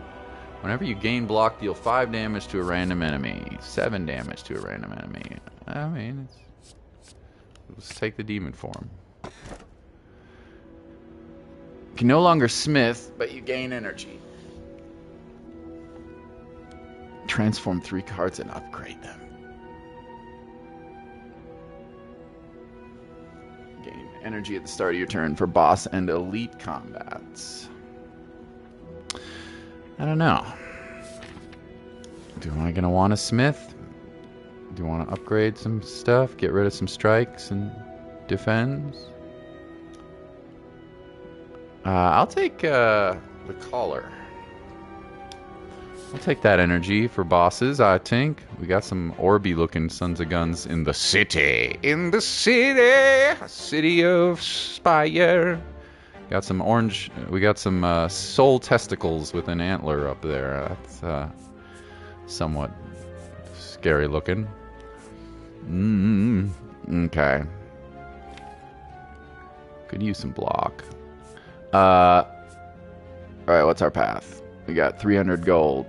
Whenever you gain block, deal 5 damage to a random enemy. 7 damage to a random enemy. I mean, let's take the Demon Form. You can no longer smith, but you gain energy. Transform 3 cards and upgrade them. Gain energy at the start of your turn for boss and elite combats. I don't know. Do I gonna want a smith? Do you want to upgrade some stuff? Get rid of some strikes and defends? I'll take the collar. I'll take that energy for bosses, I think. We got some Orby-looking sons of guns in the city. In the city of Spire. Got some orange... We got some soul testicles with an antler up there. That's somewhat scary looking. Okay. Could use some block. Alright, what's our path? We got 300 gold.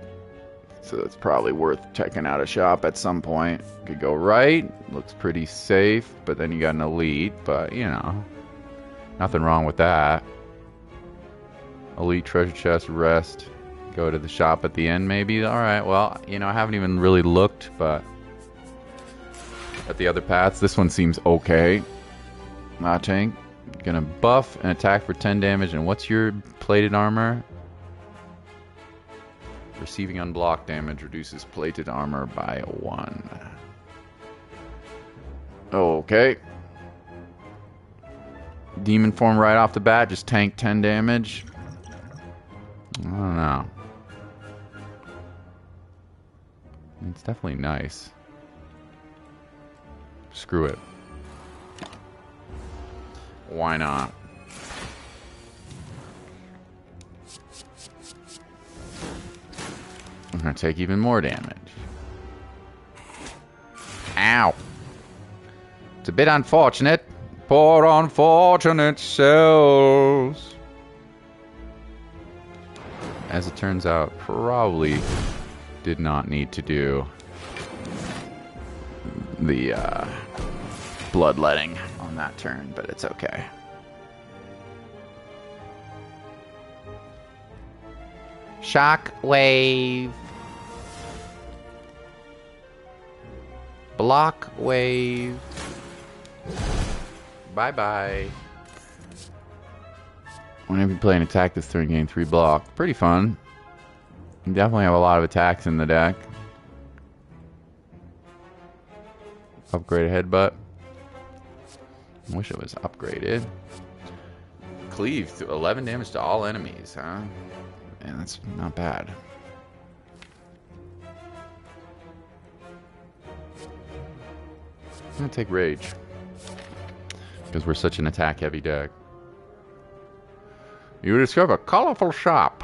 So it's probably worth checking out a shop at some point. Could go right. Looks pretty safe. But then you got an elite. But, you know. Nothing wrong with that. Elite treasure chest, rest. Go to the shop at the end maybe. Alright, well, you know, I haven't even really looked. But at the other paths, this one seems okay. I think. Gonna buff and attack for 10 damage. And what's your plated armor? Receiving unblocked damage reduces plated armor by 1. Okay. Demon form right off the bat, just tank 10 damage. I don't know. It's definitely nice. Screw it. Why not? I'm gonna take even more damage. Ow. It's a bit unfortunate. Poor unfortunate souls. As it turns out, probably did not need to do the bloodletting on that turn, but it's okay. Shockwave. Block wave. Bye-bye. Whenever you play an attack this turn, gain 3 block. Pretty fun. You definitely have a lot of attacks in the deck. Upgraded headbutt. I wish it was upgraded. Cleave to 11 damage to all enemies, huh? Man, that's not bad. I'm gonna take Rage. Because we're such an attack-heavy deck. You discover a colorful shop.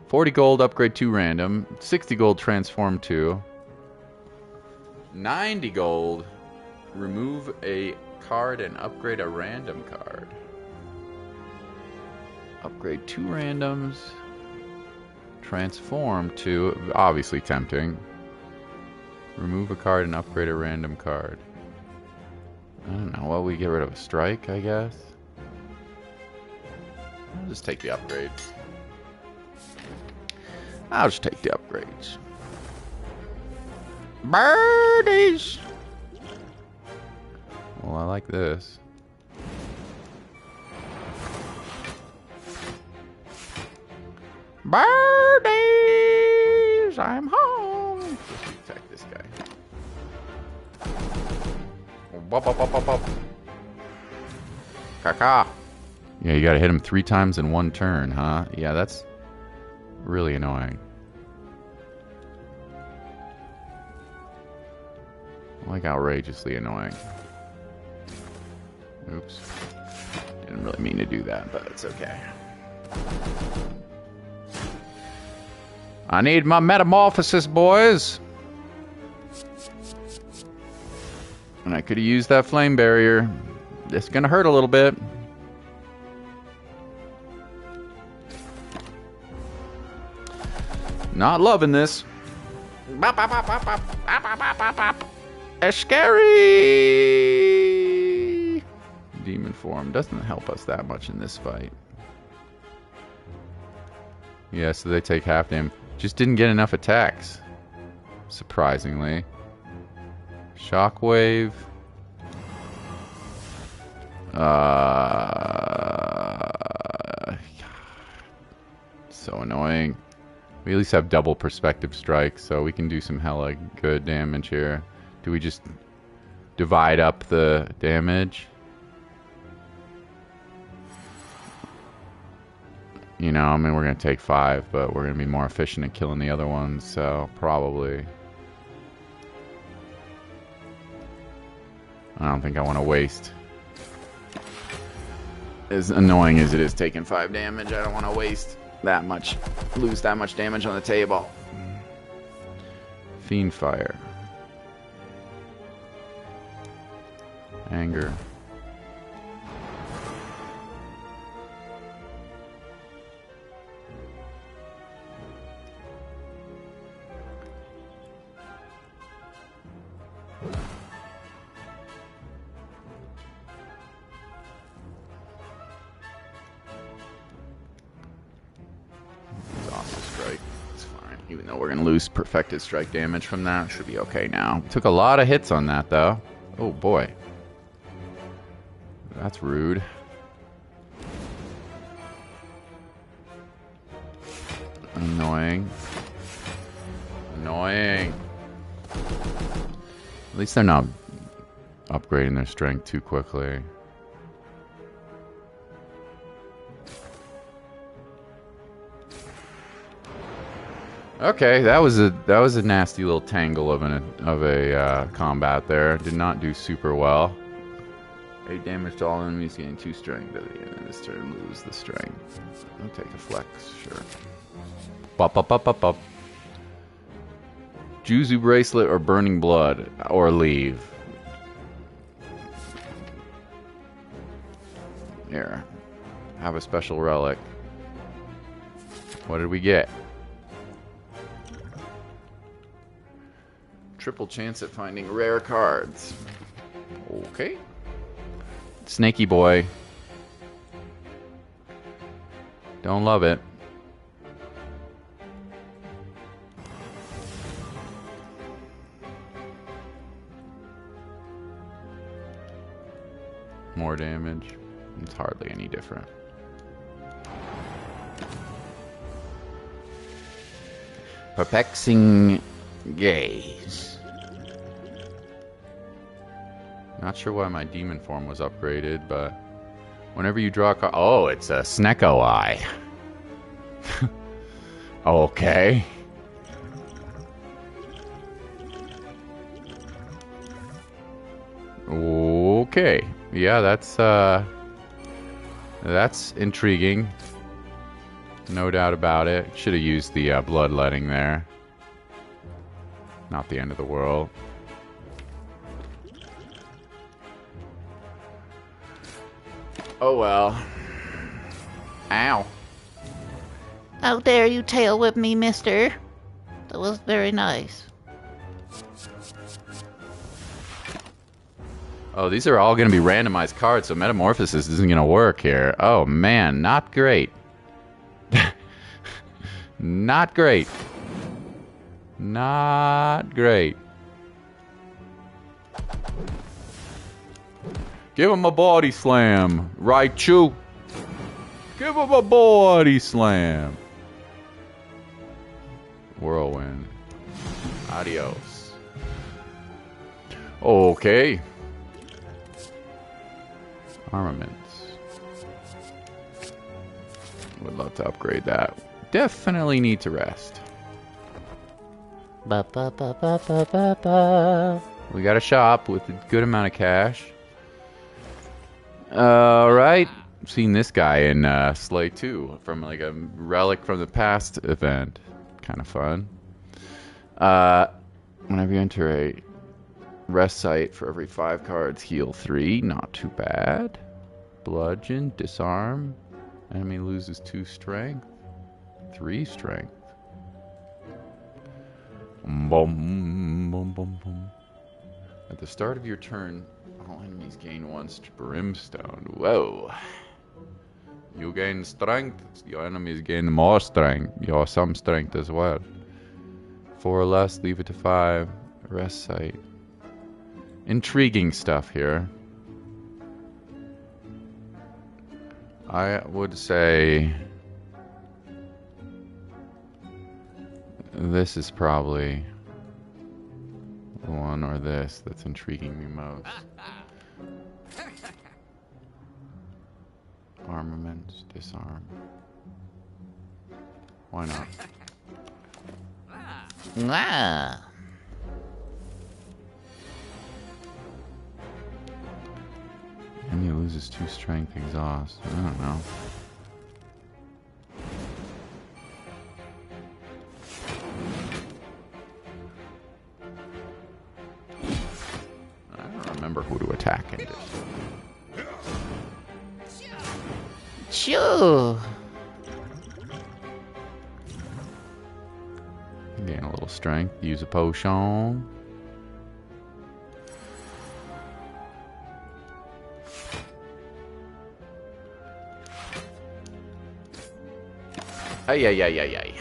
40 gold, upgrade 2 random. 60 gold, transform 2. 90 gold, remove a card and upgrade a random card. Upgrade 2 randoms. Transform 2, obviously tempting. Remove a card and upgrade a random card. I don't know, well, we get rid of a strike, I guess. I'll just take the upgrades. I'll just take the upgrades. Birdies! Well, I like this. Birdies! I'm home! Let's attack this guy. Bop, bop, bop, bop, bop. Caca. Yeah, you gotta hit him 3 times in 1 turn, huh? Yeah, that's really annoying. Like outrageously annoying. Oops. Didn't really mean to do that, but it's okay. I need my metamorphosis, boys! And I could have used that flame barrier. It's gonna hurt a little bit. Not loving this. Bop, bop, bop, bop, bop, bop, bop, bop, bop. It's scary. Demon form doesn't help us that much in this fight. Yeah, so they take half damage. Just didn't get enough attacks. Surprisingly. Shockwave. So annoying. We at least have double perspective strike, so we can do some hella good damage here. Do we just divide up the damage? You know, I mean, we're going to take 5, but we're going to be more efficient at killing the other ones, so probably. I don't think I want to waste. As annoying as it is taking 5 damage, I don't want to waste that much, lose that much damage on the table. Fiend Fire. Anger. Exhaustive Strike. It's fine. Even though we're going to lose Perfected Strike damage from that, should be okay now. Took a lot of hits on that, though. Oh, boy. That's rude. Annoying. Annoying. At least they're not upgrading their strength too quickly. Okay, that was a nasty little tangle of a combat there. Did not do super well. 8 damage to all enemies, getting 2 strength at the end of this turn. Lose the strength. I'll take a flex, sure. Bop, bop, bop, bop, bop. Juzu Bracelet or Burning Blood, or leave. Here. Have a special relic. What did we get? Triple chance at finding rare cards. Okay. Snaky boy. Don't love it. More damage. It's hardly any different. Perplexing Gaze. Not sure why my demon form was upgraded, but whenever you draw a card... Oh, it's a Snecko Eye. Okay. Okay. Yeah, that's intriguing. No doubt about it. Should have used the bloodletting there. Not the end of the world. Oh well. Ow. How dare you tail whip me, mister? That was very nice. Oh, these are all going to be randomized cards, so Metamorphosis isn't going to work here. Oh man, not great. Not great. Not great. Give him a body slam, Raichu. Give him a body slam. Whirlwind. Adios. Okay. Armaments. Would love to upgrade that. Definitely need to rest. Ba ba ba ba ba ba ba. We got a shop with a good amount of cash. Alright. Seen this guy in Slay 2 from like a relic from the past event. Kind of fun. Whenever you enter a rest site for every 5 cards, heal 3. Not too bad. Bludgeon, disarm. Enemy loses 2 strength. 3 strength. Boom, boom, boom, boom. At the start of your turn, all enemies gain 1 brimstone. Whoa. You gain strength. Your enemies gain more strength. You have some strength as well. 4 or less, leave it to 5. Rest site. Intriguing stuff here. I would say this is probably the one or this that's intriguing me most. Armaments, disarm. Why not? Ah. Enemy loses 2 strength exhaust. I don't know. I don't remember who to attack in this. Sure. Gain a little strength. Use a potion. Ay, ay, ay, ay, ay.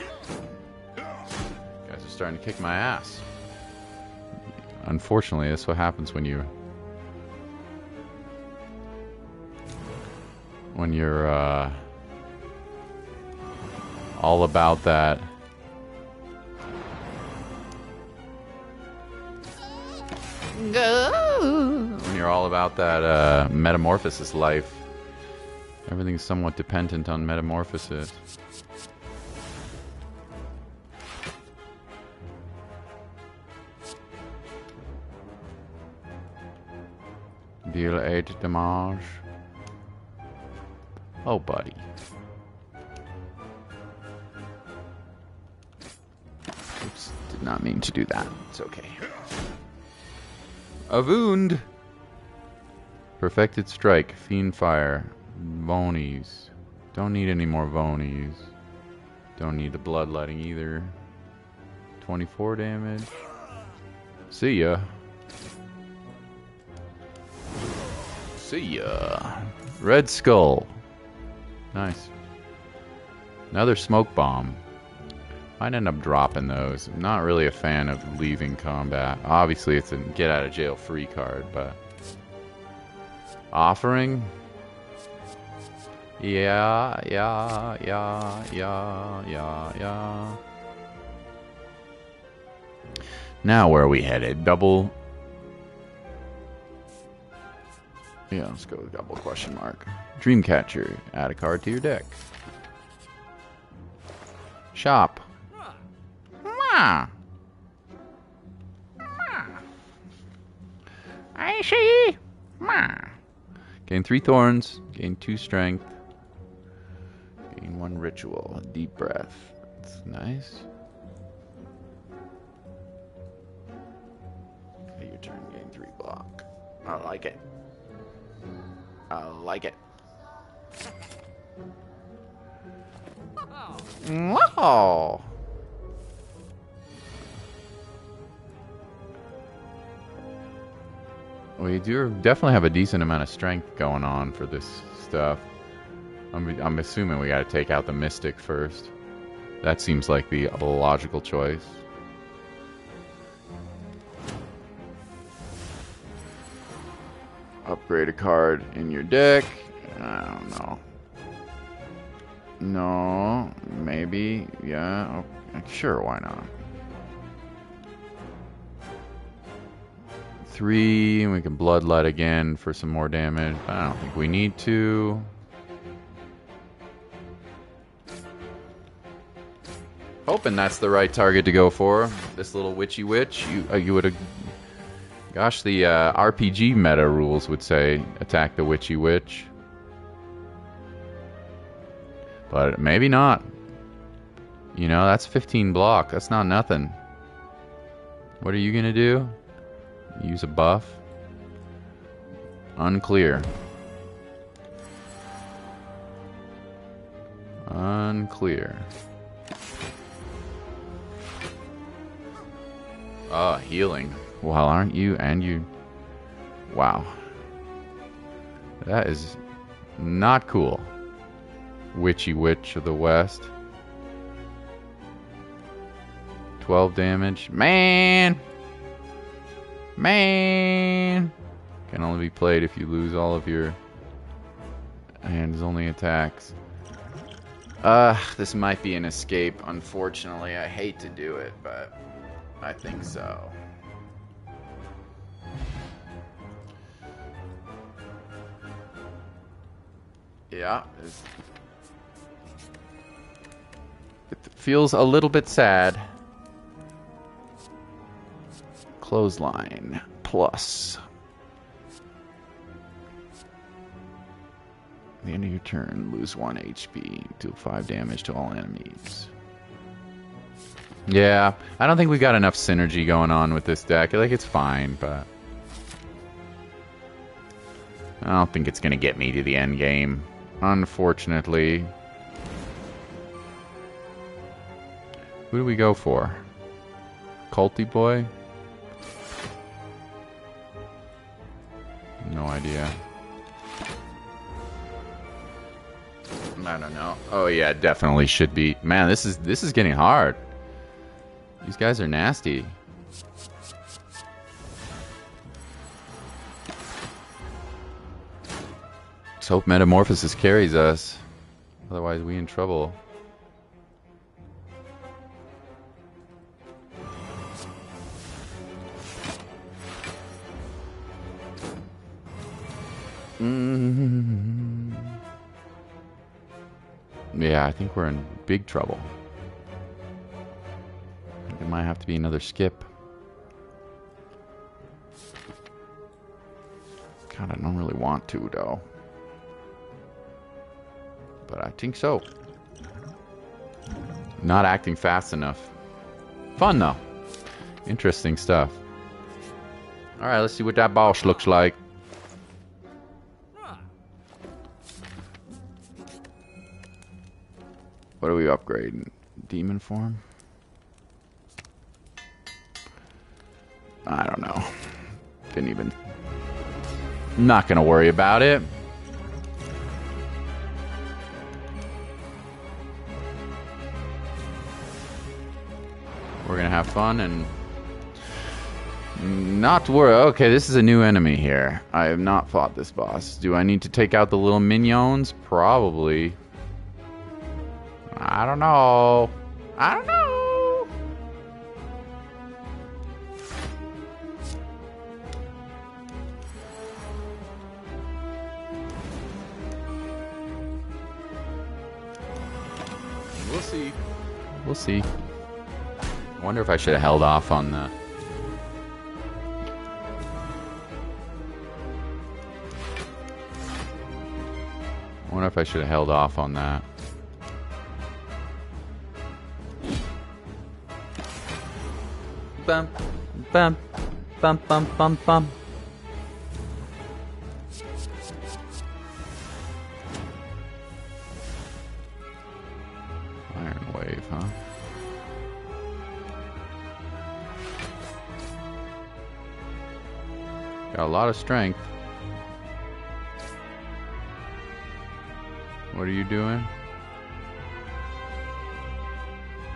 Guys are starting to kick my ass. Unfortunately, that's what happens when you're all about that. Go. When you're all about that metamorphosis life. Everything's somewhat dependent on metamorphosis. Deal 8 damage. Oh, buddy. Oops, did not mean to do that. It's okay. A wound. Perfected strike. Fiend fire. Vonies. Don't need any more Vonies. Don't need the bloodletting either. 24 damage. See ya. See ya. Red Skull. Nice. Another smoke bomb. Might end up dropping those. I'm not really a fan of leaving combat. Obviously, it's a get out of jail free card, but offering. Yeah. Now where are we headed? Double. Yeah, let's go with double question mark. Dreamcatcher. Add a card to your deck. Shop. Ma. I see. Ma. Gain 3 thorns. Gain 2 strength. Gain 1 ritual. Deep breath. That's nice. Okay, your turn. Gain 3 block. I like it. I like it. Whoa. We do definitely have a decent amount of strength going on for this stuff. I'm assuming we got to take out the Mystic first. That seems like the logical choice. Upgrade a card in your deck. I don't know. No, maybe, yeah, okay, sure, why not? 3, and we can bloodlet again for some more damage. I don't think we need to. Hoping that's the right target to go for. This little witchy witch. You would have. Gosh, the RPG meta rules would say attack the witchy witch. But maybe not. You know, that's 15 block. That's not nothing. What are you going to do? Use a buff? Unclear. Unclear. Oh, healing. Well, aren't you? And you. Wow. That is not cool. Witchy Witch of the West. 12 damage. Man! Man! Can only be played if you lose all of your hands only attacks. This might be an escape, unfortunately. I hate to do it, but I think so. Yeah. feels a little bit sad. Clothesline plus. At the end of your turn, lose 1 HP, deal 5 damage to all enemies. Yeah, I don't think we got enough synergy going on with this deck. Like, it's fine, but I don't think it's gonna get me to the end game, unfortunately. Who do we go for? Culty boy? No idea. I don't know. Oh yeah, definitely should be. Man, this is getting hard. These guys are nasty. Let's hope Metamorphosis carries us. Otherwise, we in trouble. Yeah, I think we're in big trouble. It might have to be another skip. God, I don't really want to, though. But I think so. Not acting fast enough. Fun, though. Interesting stuff. Alright, let's see what that boss looks like. What are we upgrading? Demon form? I don't know. Didn't even... Not gonna worry about it. We're gonna have fun and... Not to worry. Okay, this is a new enemy here. I have not fought this boss. Do I need to take out the little minions? Probably. I don't know. I don't know. We'll see. We'll see. I wonder if I should have held off on the... I wonder if I should have held off on that. Bum, bum, bum, bum, bum, bum. Iron Wave, huh? Got a lot of strength. What are you doing?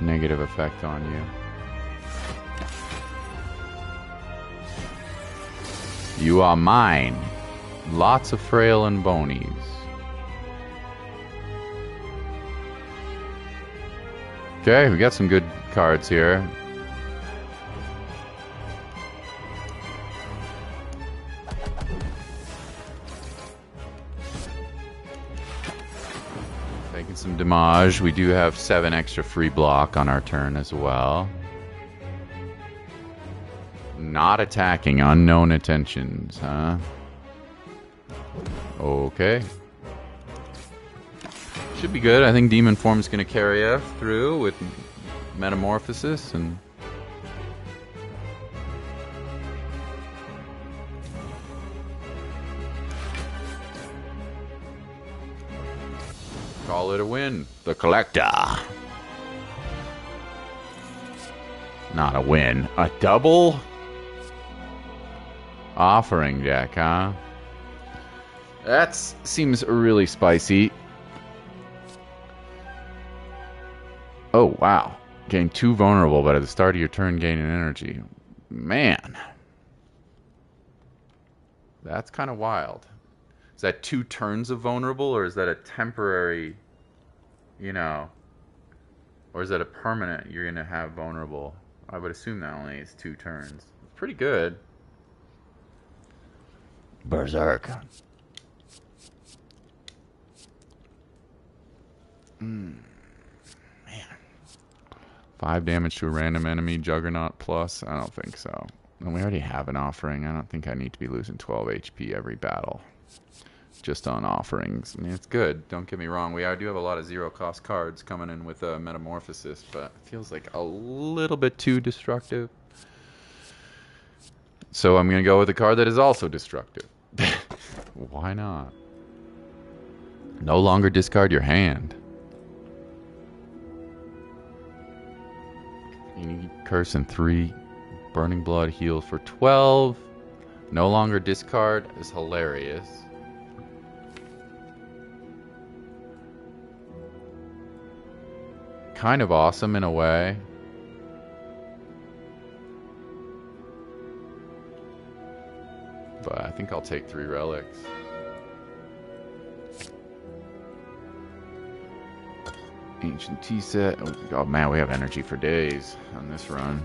Negative effect on you. You are mine. Lots of frail and bonies. Okay, we got some good cards here. Taking some damage. We do have 7 extra free block on our turn as well. Not attacking, unknown attentions, huh? Okay. Should be good. I think Demon Form's gonna carry us through with Metamorphosis and... Call it a win. The Collector. Not a win. A double? Offering deck, huh? That seems really spicy. Oh, wow. Gain 2 vulnerable, but at the start of your turn, gain an energy. Man. That's kind of wild. Is that 2 turns of vulnerable, or is that a temporary, you know, or is that a permanent you're going to have vulnerable? I would assume that only is 2 turns. Pretty good. Berserk. Man. 5 damage to a random enemy, Juggernaut plus. I don't think so. And we already have an offering. I don't think I need to be losing 12 HP every battle. Just on offerings. I mean, it's good. Don't get me wrong. We do have a lot of zero-cost cards coming in with Metamorphosis, but it feels like a little bit too destructive. So I'm going to go with a card that is also destructive. Why not? No longer discard your hand. Unique Curse and 3. Burning Blood heals for 12. No longer discard is hilarious. Kind of awesome in a way. But I think I'll take 3 relics. Ancient tea set. Oh man, we have energy for days on this run.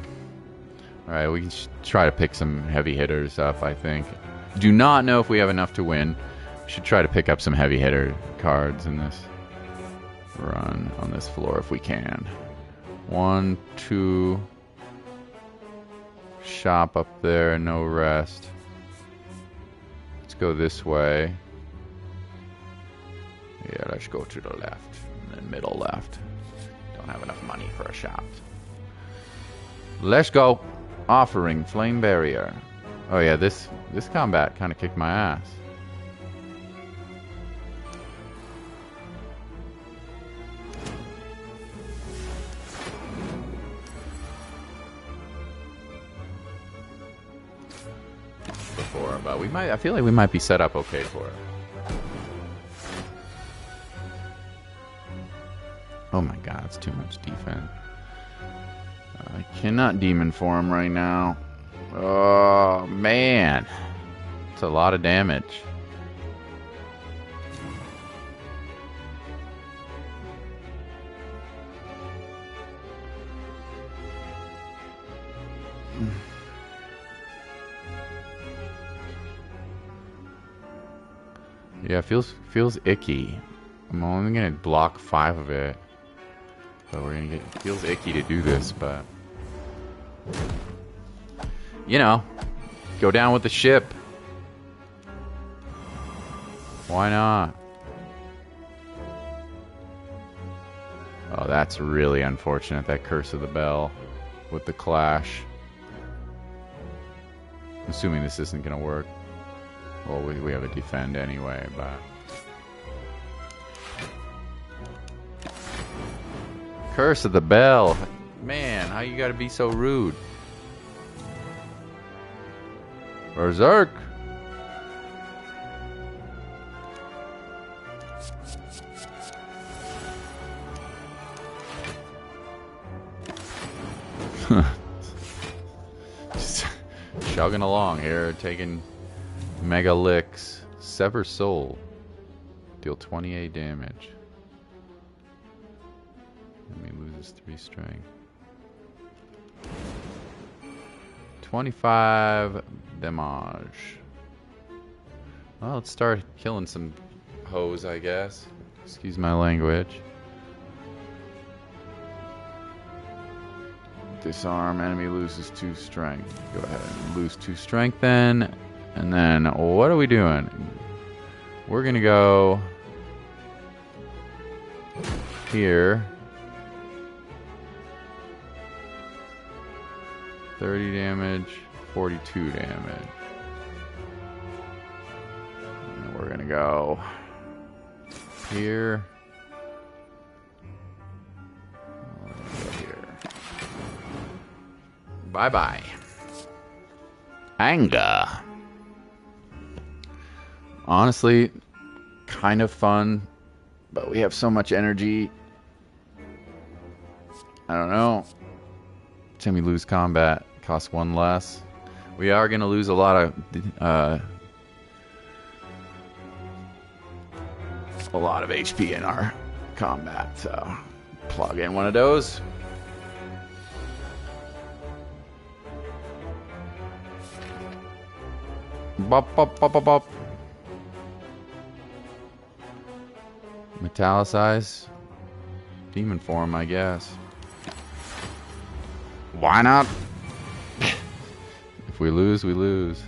Alright, we can try to pick some heavy hitters up, I think. Do not know if we have enough to win. We should try to pick up some heavy hitter cards in this run on this floor if we can. 1, 2. Shop up there, no rest. Let's go this way. Yeah, let's go to the left. And then middle left. Don't have enough money for a shop. Let's go. Offering, Flame Barrier. Oh yeah, this combat kind of kicked my ass. Before, but I feel like we might be set up okay for it. Oh my god, it's too much defense. I cannot demon form right now. Oh man, it's a lot of damage. Yeah, it feels icky. I'm only gonna block 5 of it. So we're gonna get, it feels icky to do this, but you know, go down with the ship. Why not? Oh, that's really unfortunate, that Curse of the Bell with the clash. I'm assuming this isn't gonna work. Well, we have a defend anyway, but Curse of the Bell. Man, how you gotta be so rude? Berserk! Just chugging along here, taking mega licks. Sever Soul. Deal 28 damage. Enemy loses 3 strength. 25 damage. Well, let's start killing some hoes, I guess. Excuse my language. Disarm, enemy loses 2 strength. Go ahead and lose 2 strength then. And then, what are we doing? We're gonna go here. 30 damage, 42 damage. And we're gonna go here. Go here. Bye-bye. Anger. Honestly, kind of fun, but we have so much energy. I don't know. Time we lose combat, costs 1 less. We are going to lose a lot of HP in our combat, so plug in one of those. Bop, bop, bop, bop, bop. Metallicize. Demon form, I guess. Why not? If we lose, we lose.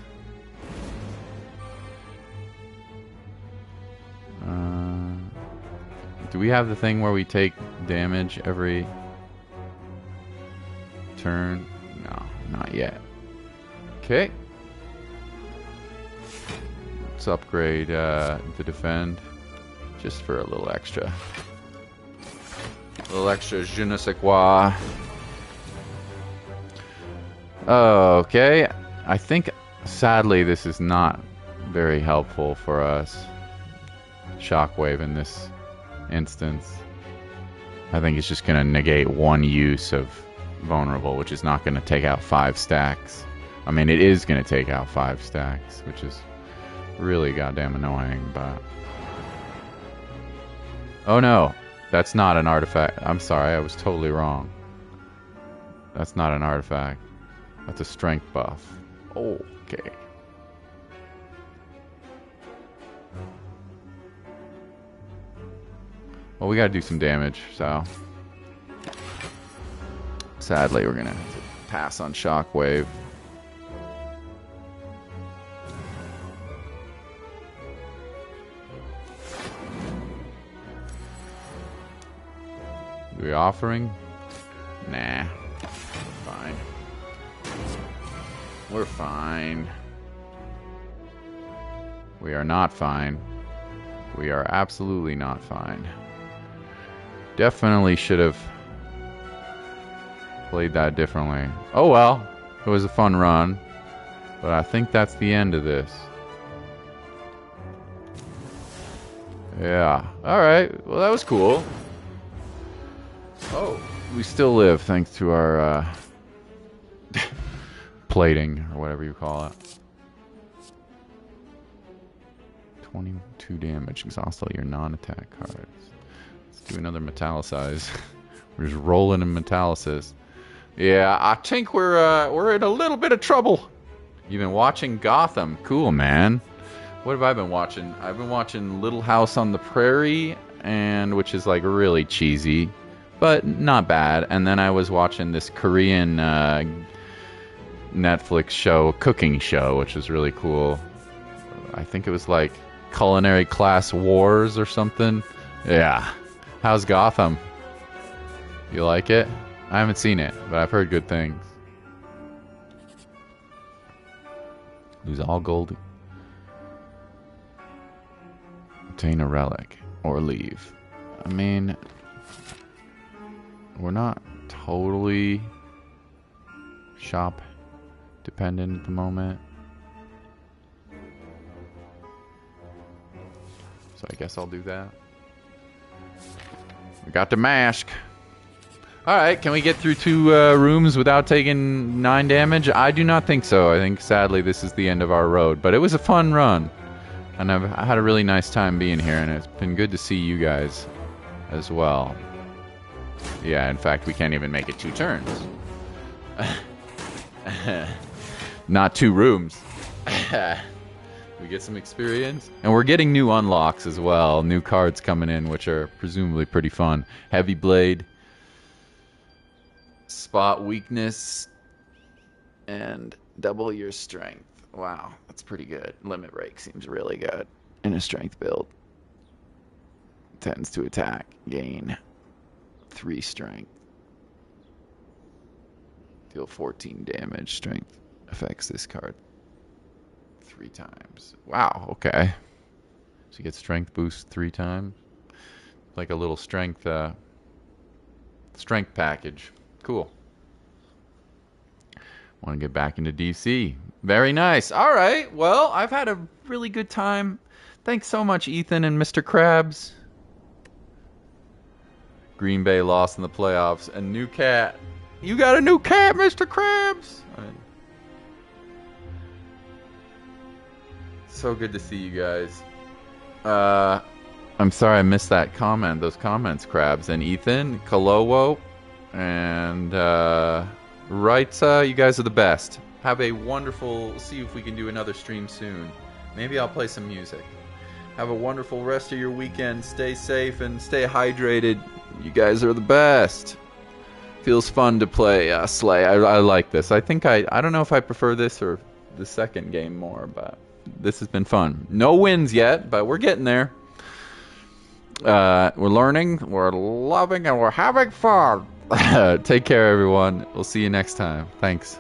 Do we have the thing where we take damage every turn? No, not yet. Okay. Let's upgrade the defend just for a little extra. A little extra je ne sais quoi. Okay. I think, sadly, this is not very helpful for us. Shockwave in this instance. I think it's just going to negate one use of vulnerable, which is not going to take out 5 stacks. I mean, it is going to take out 5 stacks, which is really goddamn annoying, but... Oh no, that's not an artifact. I'm sorry, I was totally wrong. That's not an artifact. That's a strength buff. Okay. Well, we gotta do some damage, so... Sadly, we're gonna have to pass on Shockwave. Are we offering? Nah. Fine. We're fine. We are not fine. We are absolutely not fine. Definitely should have played that differently. Oh well, it was a fun run, but I think that's the end of this. Yeah. Alright, well that was cool. Oh, we still live thanks to our plating, or whatever you call it. 22 damage, exhaust all your non-attack cards. Let's do another metallicize. We're just rolling in metallicis. Yeah, I think we're in a little bit of trouble. You've been watching Gotham. Cool, man. What have I been watching? I've been watching Little House on the Prairie, and which is like really cheesy, but not bad. And then I was watching this Korean Netflix show, cooking show, which was really cool. I think it was like Culinary Class Wars or something. Yeah. How's Gotham? You like it? I haven't seen it, but I've heard good things. Lose all gold. Obtain a relic. Or leave. I mean... We're not totally... shop dependent at the moment. So I guess I'll do that. We got the mask. Alright, can we get through 2 rooms without taking 9 damage? I do not think so. I think, sadly, this is the end of our road. But it was a fun run. And I had a really nice time being here, and it's been good to see you guys as well. Yeah, in fact, we can't even make it 2 turns. Not 2 rooms. We get some experience. And we're getting new unlocks as well. New cards coming in, which are presumably pretty fun. Heavy Blade. Spot weakness. And double your strength. Wow, that's pretty good. Limit break seems really good in a strength build. Tends to attack. Gain 3 strength. Deal 14 damage. Strength affects this card 3 times. Wow, okay. So you get strength boost 3 times. Like a little strength package. Cool. Want to get back into DC. Very nice. All right. Well, I've had a really good time. Thanks so much, Ethan and Mr. Krabs. Green Bay lost in the playoffs. A new cat. You got a new cat, Mr. Krabs. So good to see you guys. I'm sorry I missed that comment. Those comments, Krabs. And Ethan, Kalowo, and Wrights. You guys are the best. Have a wonderful... See if we can do another stream soon. Maybe I'll play some music. Have a wonderful rest of your weekend. Stay safe and stay hydrated. You guys are the best. Feels fun to play Slay. I like this. I think I don't know if I prefer this or the second game more, but this has been fun. No wins yet, but we're getting there. We're learning, we're loving, and we're having fun. Take care, everyone. We'll see you next time. Thanks.